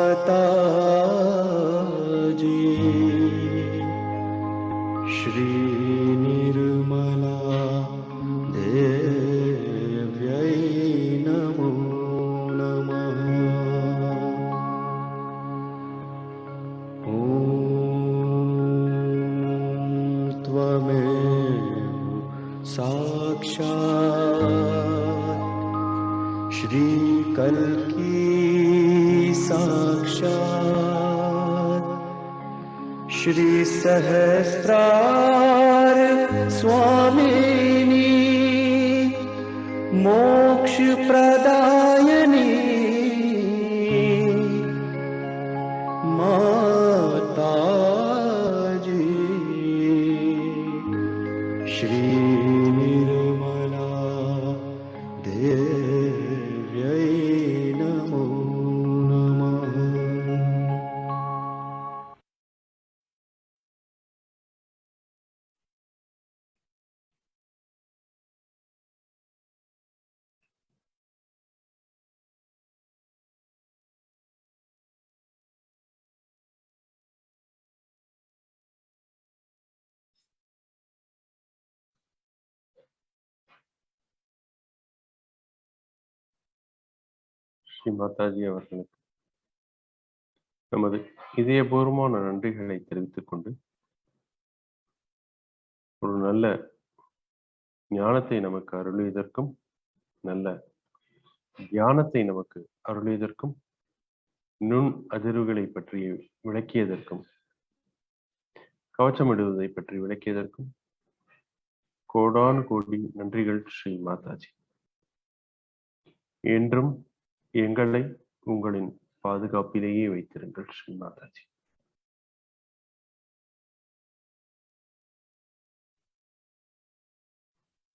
श्री निर्मला देव्यै नमो नमः। ॐ त्वमेव साक्षात् श्री कल्की साक्षात् श्री सहस्रार स्वामिनी मोक्ष प्रदायिनी माताजी श्री निर्मला देव्यै नमो नमः। ஸ்ரீ மாதாஜி அவர்களுக்கு நமது இதயபூர்வமான நன்றிகளை தெரிவித்துக் கொண்டு ஒரு நல்ல ஞானத்தை நமக்கு அருளியதற்கும் நல்ல தியானத்தை நமக்கு அருளியதற்கும் நுண் அதிர்வுகளை பற்றி விளக்கியதற்கும் கவச்சமிடுவதை பற்றி விளக்கியதற்கும் கோடானு கோடி நன்றிகள் ஸ்ரீ மாதாஜி. என்றும் எங்களை உங்களின் பாதுகாப்பிலேயே வைத்திருங்கள் ஸ்ரீ மாதாஜி.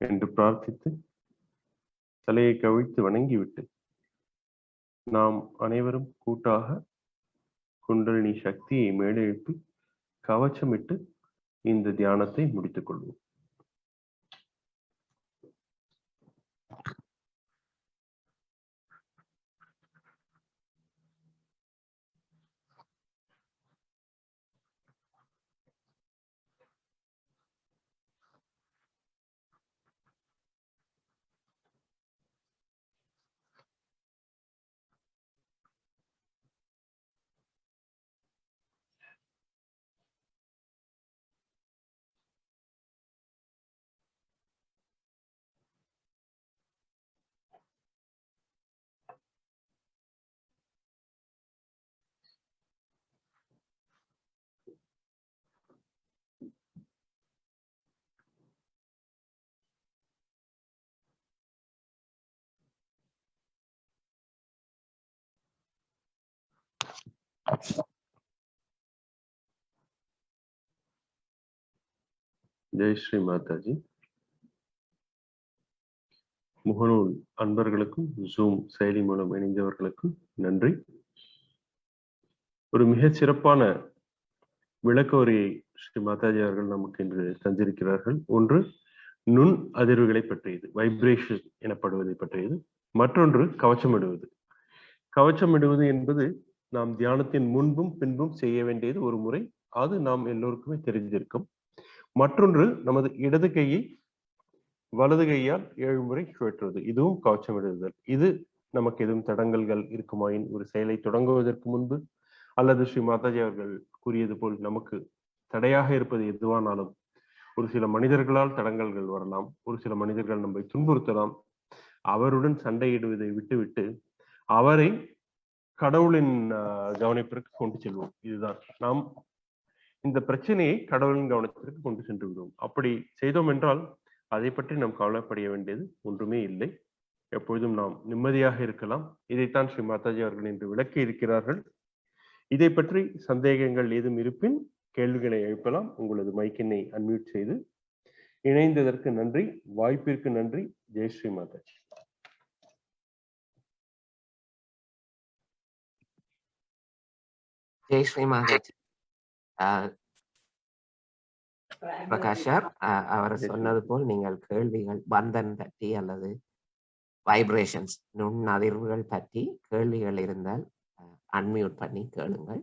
என்று பிரார்த்தித்து தலையை கவிழ்த்து வணங்கிவிட்டு நாம் அனைவரும் கூட்டாக குண்டலினி சக்தியை மேலெழுப்பி கவச்சமிட்டு இந்த தியானத்தை முடித்துக் கொள்வோம். ஜெய் ஸ்ரீ மாதாஜி. முகநூல் அன்பர்களுக்கும் ஜூம் செயலி மூலம் இணைந்தவர்களுக்கும் நன்றி. ஒரு மிகச் சிறப்பான விளக்க உரையை ஸ்ரீ மாதாஜி அவர்கள் நமக்கு இன்று தந்திருக்கிறார்கள். ஒன்று நுண் அதிர்வுகளை பற்றியது, வைப்ரேஷன் எனப்படுவதை பற்றியது. மற்றொன்று கவச்சமிடுவது. கவச்சமிடுவது என்பது நாம் தியானத்தின் முன்பும் பின்பும் செய்ய வேண்டியது ஒரு முறை, அது நாம் எல்லோருக்குமே தெரிஞ்சிருக்கும். மற்றொன்று நமது இடது கையை வலது கையால் 7 முறை சுழற்றுவது, இதுவும் கவச்சமிடுதல். இது நமக்கு எதுவும் தடங்கல்கள் இருக்குமாயின் ஒரு செயலை தொடங்குவதற்கு முன்பு அல்லது ஸ்ரீ மாதாஜி அவர்கள் கூறியது போல் நமக்கு தடையாக இருப்பது எதுவானாலும், ஒரு சில மனிதர்களால் தடங்கல்கள் வரலாம், ஒரு சில மனிதர்கள் நம்மை துன்புறுத்தலாம். அவருடன் சண்டையிடுவதை விட்டுவிட்டு அவரை கடவுளின் கவனிப்பிற்கு கொண்டு செல்வோம். இதுதான் நாம் இந்த பிரச்சனையை கடவுளின் கவனத்திற்கு கொண்டு சென்று விடுவோம். அப்படி செய்தோம் என்றால் அதை பற்றி நாம் கவலைப்பட வேண்டியது ஒன்றுமே இல்லை. எப்பொழுதும் நாம் நிம்மதியாக இருக்கலாம். இதைத்தான் ஸ்ரீ மாதாஜி அவர்கள் இன்று விளக்கி இருக்கிறார்கள். இதை பற்றி சந்தேகங்கள் ஏதும் இருப்பின் கேள்விகளை எழுப்பலாம். உங்களது மைக்கினை அன்மியூட் செய்து. இணைந்ததற்கு நன்றி, வாய்ப்பிற்கு நன்றி. ஜெய் ஸ்ரீ மாதாஜி. ஜெய் ஸ்ரீ மாதாஜி. பிரகாஷ் சார், அவர் சொன்னது போல் நீங்கள் கேள்விகள் பந்தன் பற்றி அல்லது வைப்ரேஷன்ஸ் நுண் அதிர்வுகள் பற்றி கேள்விகள் இருந்தால் அன்மியூட் பண்ணி கேளுங்கள்.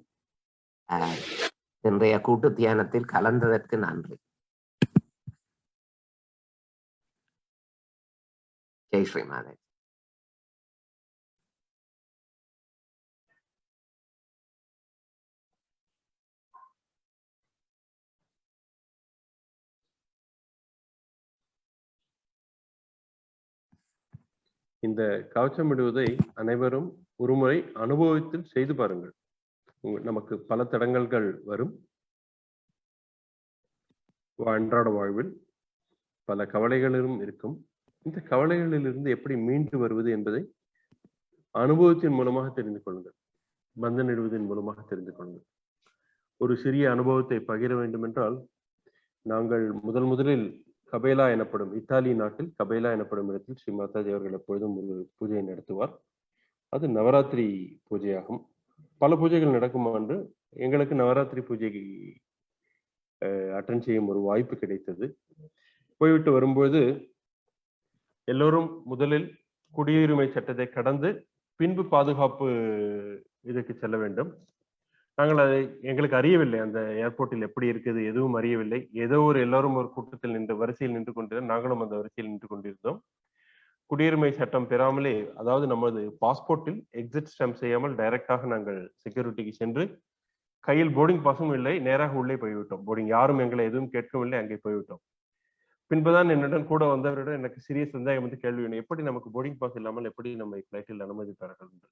இன்றைய கூட்டு தியானத்தில் கலந்ததற்கு நன்றி. ஜெய் ஸ்ரீ மாதாஜி. இந்த கவச்சமிடுவதை அனைவரும் ஒருமுறை அனுபவத்தில் செய்து பாருங்கள். நமக்கு பல தடங்கல்கள் வரும். அன்றாட வாழ்வில் பல கவலைகளும் இருக்கும். இந்த கவலைகளிலிருந்து எப்படி மீண்டு வருவது என்பதை அனுபவத்தின் மூலமாக தெரிந்து கொள்ளுங்கள். பந்தனிடுவதன் மூலமாக தெரிந்து கொள்ளுங்கள். ஒரு சிறிய அனுபவத்தை பகிர வேண்டும் என்றால், நாங்கள் முதலில் கபேலா எனப்படும் இத்தாலி நாட்டில் கபேலா எனப்படும் இடத்தில் ஸ்ரீ மாதாஜி அவர்கள் எப்பொழுதும் ஒரு பூஜையை நடத்துவார். அது நவராத்திரி பூஜையாகும். பல பூஜைகள் நடக்கும். ஆண்டு எங்களுக்கு நவராத்திரி பூஜைக்கு அட்டன் செய்யும் ஒரு வாய்ப்பு கிடைத்தது. போய்விட்டு வரும்போது எல்லோரும் முதலில் குடியுரிமை சட்டத்தை கடந்து பின்பு பாதுகாப்பு இதுக்கு செல்ல வேண்டும். நாங்கள் அதை எங்களுக்கு அறியவில்லை. அந்த ஏர்போர்ட்டில் எப்படி இருக்குது எதுவும் அறியவில்லை. ஏதோ எல்லாரும் ஒரு கூட்டத்தில் நின்று வரிசையில் நின்று கொண்டிருந்தோம். நாங்களும் அந்த வரிசையில் நின்று கொண்டிருந்தோம். குடியுரிமை சட்டம் பெறாமலே, அதாவது நமது பாஸ்போர்ட்டில் எக்ஸிட் ஸ்டாம்ப் செய்யாமல் டைரக்டாக நாங்கள் செக்யூரிட்டிக்கு சென்று கையில் போர்டிங் பாஸும் இல்லை, நேராக உள்ளே போய்விட்டோம். போர்டிங் யாரும் எங்களை எதுவும் கேட்கவில்லை, அங்கே போய்விட்டோம். பின்புதான் என்னுடன் கூட வந்தவரிடம் எனக்கு சிறிய சந்தேகம் வந்து கேள்வி வேணும், எப்படி நமக்கு போர்டிங் பாஸ் இல்லாமல் எப்படி நம்ம ஃபிளைட்டில் அனுமதிப்பார்கள் என்று.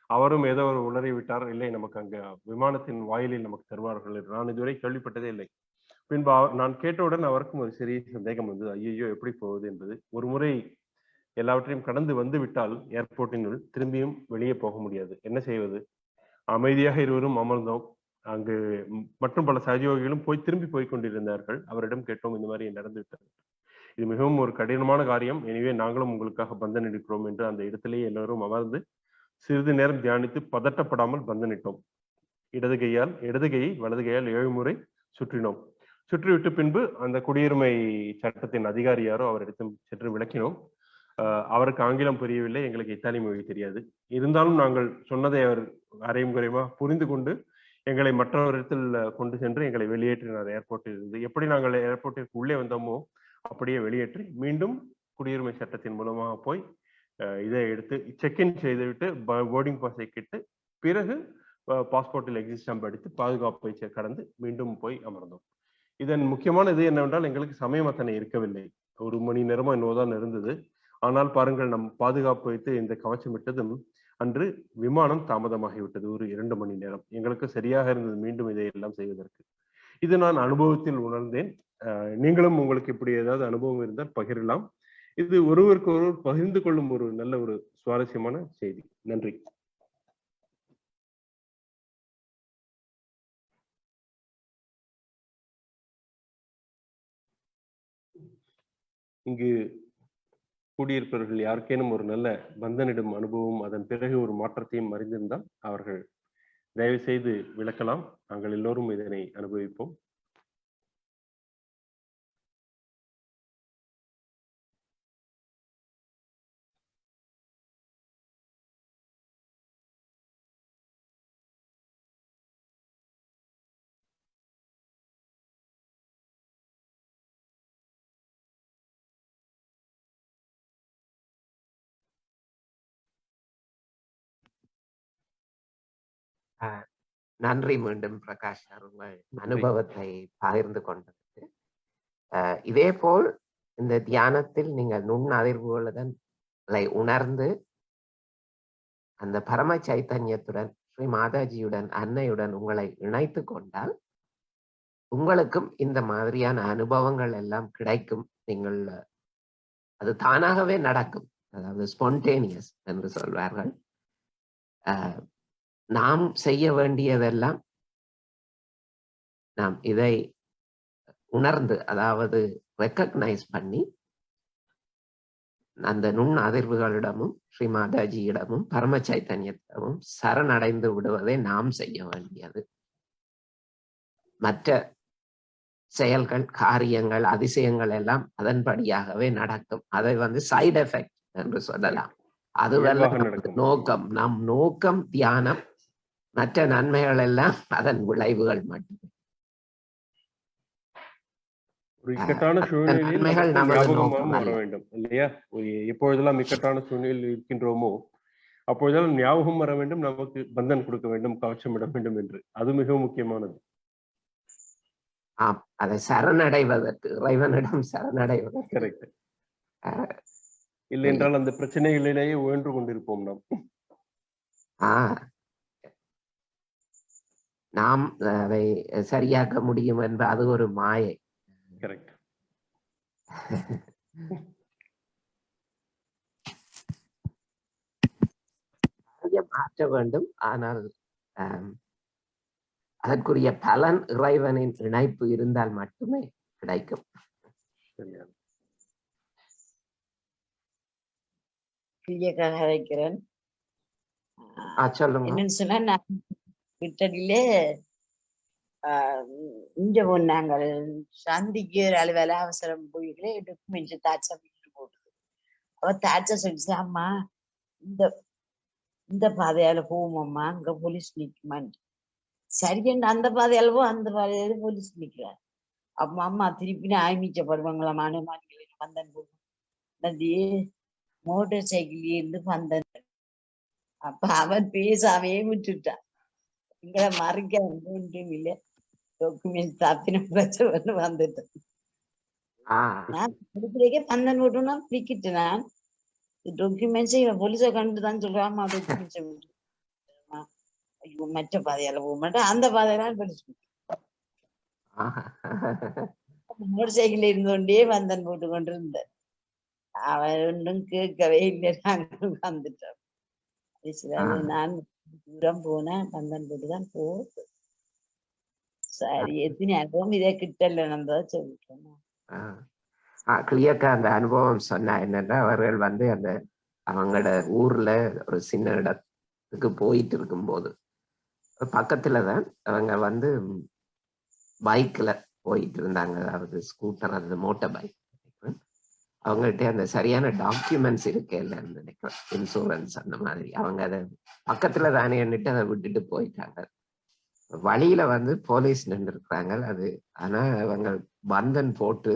அவரும் ஏதோ ஒரு உளறி விட்டார். இல்லை, நமக்கு அங்க விமானத்தின் வாயிலில் நமக்கு தருவார்கள் என்று நான் இதுவரை கேள்விப்பட்டதே இல்லை. பின்பு நான் கேட்டவுடன் அவருக்கும் ஒரு சிறிய சந்தேகம் வந்தது, ஐயோ எப்படி போவது என்பது. ஒரு முறை எல்லாவற்றையும் கடந்து வந்து விட்டால் ஏர்போர்ட்டினுள் திரும்பியும் வெளியே போக முடியாது. என்ன செய்வது? அமைதியாக இருவரும் அமர்ந்தோம். அங்கு மற்றும் பல சகயோகிகளும் திரும்பி போய் கொண்டிருந்தார்கள். அவரிடம் கேட்டோம், இந்த மாதிரி நடந்து விட்டது, இது மிகவும் ஒரு கடினமான காரியம், எனவே நாங்களும் உங்களுக்காக பந்தன் எடுக்கிறோம் என்று அந்த இடத்திலேயே எல்லோரும் அமர்ந்து சிறிது நேரம் தியானித்து பதட்டப்படாமல் பந்தனிட்டோம். இடது கையை வலது கையால் 7 முறை சுற்றினோம். சுற்றிவிட்டு பின்பு அந்த குடியுரிமை சட்டத்தின் அதிகாரி யாரோ அவரிடத்தில் சென்று விளக்கினோம். அவருக்கு ஆங்கிலம் புரியவில்லை, எங்களுக்கு இத்தாலி மொழி தெரியாது. இருந்தாலும் நாங்கள் சொன்னதை அவர் அரையும் குறைவாக புரிந்து கொண்டு எங்களை மற்றவரிடத்தில் கொண்டு சென்று எங்களை வெளியேற்றினார் ஏர்போர்ட்டில் இருந்து. எப்படி நாங்கள் ஏர்போர்ட்டிற்கு உள்ளே வந்தோமோ அப்படியே வெளியேற்றி மீண்டும் குடியுரிமை சட்டத்தின் மூலமாக போய் இதை எடுத்து செக்இன் செய்துவிட்டு போர்டிங் பாஸை கிட்டு பிறகு பாஸ்போர்ட்டில் எக்ஸிட் ஸ்டாம்ப் அடித்து பாதுகாப்பை கடந்து மீண்டும் போய் அமர்ந்தோம். இதன் முக்கியமான இது என்னவென்றால், எங்களுக்கு சமயம் அத்தனை இருக்கவில்லை. 1 மணி நேரமா என்னோதான் இருந்தது. ஆனால் பாருங்கள், நம் பாதுகாப்பு வைத்து இந்த கவச்சம் விட்டதும் அன்று விமானம் தாமதமாகிவிட்டது. ஒரு 2 மணி நேரம் எங்களுக்கு சரியாக இருந்தது மீண்டும் இதையெல்லாம் செய்வதற்கு. இது நான் அனுபவத்தில் உணர்ந்தேன். நீங்களும் உங்களுக்கு இப்படி ஏதாவது அனுபவம் இருந்தால் பகிரலாம். இது ஒருவருக்கு ஒருவர் பகிர்ந்து கொள்ளும் ஒரு நல்ல ஒரு சுவாரஸ்யமான செய்தி. நன்றி. இங்கு கூடியிருப்பவர்கள் யாருக்கேனும் ஒரு நல்ல பந்தனிடும் அனுபவம், அதன் பிறகு ஒரு மாற்றத்தையும் அறிந்திருந்தால் அவர்கள் தயவு செய்து விளக்கலாம். நாங்கள் எல்லோரும் இதனை அனுபவிப்போம். நன்றி மீண்டும் பிரகாஷ் சார், உங்கள் அனுபவத்தை பகிர்ந்து கொண்டதுக்கு. இதே போல் இந்த தியானத்தில் நீங்கள் நுண் அதிர்வுகளுடன் உணர்ந்து அந்த பரம சைத்தன்யத்துடன், ஸ்ரீ மாதாஜியுடன், அன்னையுடன் உங்களை இணைத்து கொண்டால் உங்களுக்கும் இந்த மாதிரியான அனுபவங்கள் எல்லாம் கிடைக்கும். நீங்கள் அது தானாகவே நடக்கும். அதாவது ஸ்பான்டேனியஸ் என்று சொல்வார்கள். நாம் செய்ய வேண்டியதெல்லாம் நாம் இதை உணர்ந்து, அதாவது ரெக்கக்னைஸ் பண்ணி, அந்த நுண் அதிர்வுகளிடமும் ஸ்ரீ மாதாஜியிடமும் பரம சைத்தன்யத்திடமும் சரணடைந்து விடுவதை நாம் செய்ய வேண்டியது. மற்ற செயல்கள், காரியங்கள், அதிசயங்கள் எல்லாம் அதன்படியாகவே நடக்கும். அதை சைடு எஃபெக்ட் என்று சொல்லலாம். அதுவெல்லாம் நோக்கம். நம் நோக்கம் தியானம், மற்ற நன்மைகள் எல்லாம் அதன் விளைவுகள் மட்டுமே. ஒரு இக்கட்டான சூழ்நிலையில் ஞாபகமாக வர வேண்டும் இல்லையா? எப்பொழுதெல்லாம் இக்கட்டான சூழ்நிலையில் இருக்கின்றோமோ அப்பொழுதெல்லாம் ஞாபகம் வர வேண்டும், நமக்கு பந்தன் கொடுக்க வேண்டும், கவச்சம் விட வேண்டும் என்று. அது மிகவும் முக்கியமானது. அதை சரணடைவதற்கு, இறைவனிடம் சரணடைவதற்கு. கரெக்ட். இல்லை என்றால் அந்த பிரச்சனைகளிலேயே உழன்று கொண்டிருப்போம் நாம். நாம் அதை சரியாக்க முடியும் என்ற அது ஒரு மாயை. கரெக்ட். மாற்ற வேண்டும். ஆனால் அதற்குரிய பலன் இறைவனின் இணைப்பு இருந்தால் மட்டுமே கிடைக்கும். என்னன்னு சொன்னா, நான் விட்டதிலே இங்க நாங்கள் சந்திக்கு வேலை அவசரம் போயிலே டாக்குமெண்ட்ஸ் தாட்சா விட்டு போட்டுது. அவ தாட்சா சொல்லிச்சு, அம்மா இந்த பாதையால போவோம்மா, அங்க போலீஸ் நிக்குமான். சரியன்னு அந்த பாதையால போ, அந்த பாதையால போலீஸ் நிக்கிறார். அப்ப அம்மா திருப்பி ஆய்மிச்சப்படுவாங்களா மாணவர்கள் பந்தன் போடுவோம், மோட்டார் சைக்கிள் இருந்து பந்தன். அப்ப அவன் பேசாமே விட்டுட்டான். எங்களை மறைக்க ஒன்றும் இல்லை, டாக்குமெண்ட் தாத்தின பிரச்சனை வந்துட்டேன். நான் படிக்கிறேக்கே பந்தன் போட்டோம்னா பிடிக்கிட்டு நான் டாக்குமெண்ட்ஸை போலீஸை கண்டுதான் சொல்றாமா, டாக்குமெண்ட்ஸை விட்டு ஐயோ மற்ற பாதையால போக மாட்டேன், அந்த பாதையெல்லாம் படிச்சு மோட்டர் சைக்கிள் இருந்தோண்டே பந்தன் போட்டு கொண்டு இருந்தேன். அவன் ஒன்றும் கேட்கவே இல்லை, நாங்கள் வந்துட்டோம். நான் தூரம் போனேன், பந்தன் போட்டுதான் போகுது. சரி, எத்தனை அனுபவம் இதே கிட்டல நம்ம சொல்லிட்டோம். கிளியக்கா அந்த அனுபவம் சொன்னா என்னன்னா, அவர்கள் அந்த அவங்களோட ஊர்ல ஒரு சின்ன இடத்துக்கு போயிட்டு இருக்கும்போது பக்கத்துலதான் அவங்க பைக்ல போயிட்டு இருந்தாங்க. அதாவது ஸ்கூட்டர், அது மோட்டார் பைக். அவங்ககிட்ட அந்த சரியான டாக்குமெண்ட்ஸ் இருக்கே இல்லைன்னு நினைக்கிறேன், இன்சூரன்ஸ் அந்த மாதிரி. அவங்க அதை பக்கத்துல தானே எண்ணிட்டு அதை விட்டுட்டு போயிட்டாங்க. வழியில போலீஸ் நின்று இருக்கிறாங்க. அது ஆனா அவங்க பந்தன் போட்டு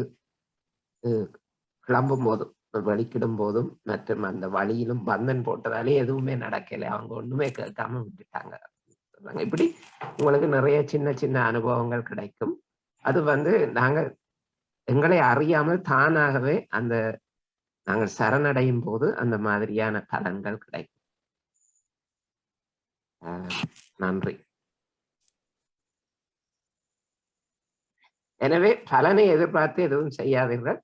கிளம்பும் போதும், வலிக்கிடும் போதும் மற்றும் அந்த வழியிலும் பந்தன் போட்டதாலே எதுவுமே நடக்கலை. அவங்க ஒண்ணுமே கேட்காம விட்டுட்டாங்க. இப்படி உங்களுக்கு நிறைய சின்ன சின்ன அனுபவங்கள் கிடைக்கும். அது நாங்கள் எங்களை அறியாமல் தானாகவே நாங்கள் சரணடையும் போது அந்த மாதிரியான பலன்கள் கிடைக்கும். நன்றி. எனவே பலனை எதிர்பார்த்து எதுவும் செய்யாதீர்கள்.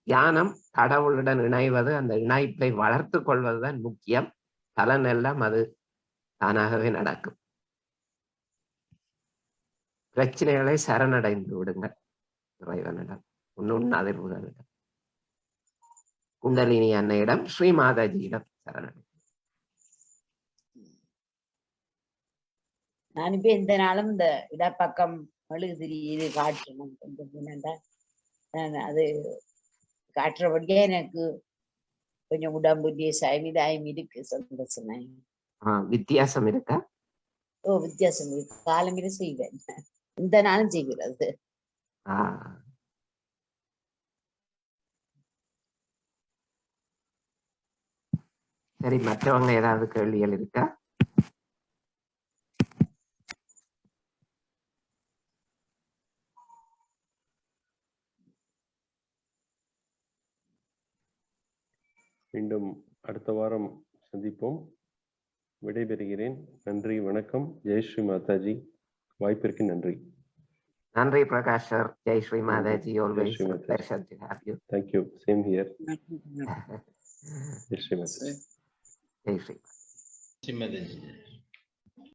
தியானம், கடவுளுடன் இணைவது, அந்த இணைப்பை வளர்த்து கொள்வதுதான் முக்கியம். பலன் எல்லாம் அது தானாகவே நடக்கும். பிரச்சனைகளை சரணடைந்து விடுங்கள் இறைவனிடம், நுண் அதிர்வுகளிடம். குண்டலினி அன்னையிடம் ஸ்ரீ மாதாஜியிடம் சரணம். நான் இப்ப எந்த நாளும் இந்த இடப்பக்கம் மெழுகுதிரி இது காட்டணும் கொஞ்சம் என்னண்டா நான் அது காட்டுறபடியே எனக்கு கொஞ்சம் உடம்பு லேசாயம் இருக்கு சந்தோஷம். வித்தியாசம் இருக்கா? ஓ, வித்தியாசம் இருக்கு. காலமிட செய்வேன், இந்த நாளும் செய்கிறது. சரி, மற்றவங்க ஏதாவது கேள்விகள் இருக்கா? மீண்டும் அடுத்த வாரம் சந்திப்போம். விடைபெறுகிறேன். நன்றி, வணக்கம். ஜெய் ஸ்ரீ மாதாஜி. வாய்ப்பிற்கு நன்றி. நன்றி Prakash sir. Jai Shri Mataji. Always Shri a Mataji. pleasure to have you. Thank you. Same here. Jai Shri Mataji. Jai Shri Shri Mataji.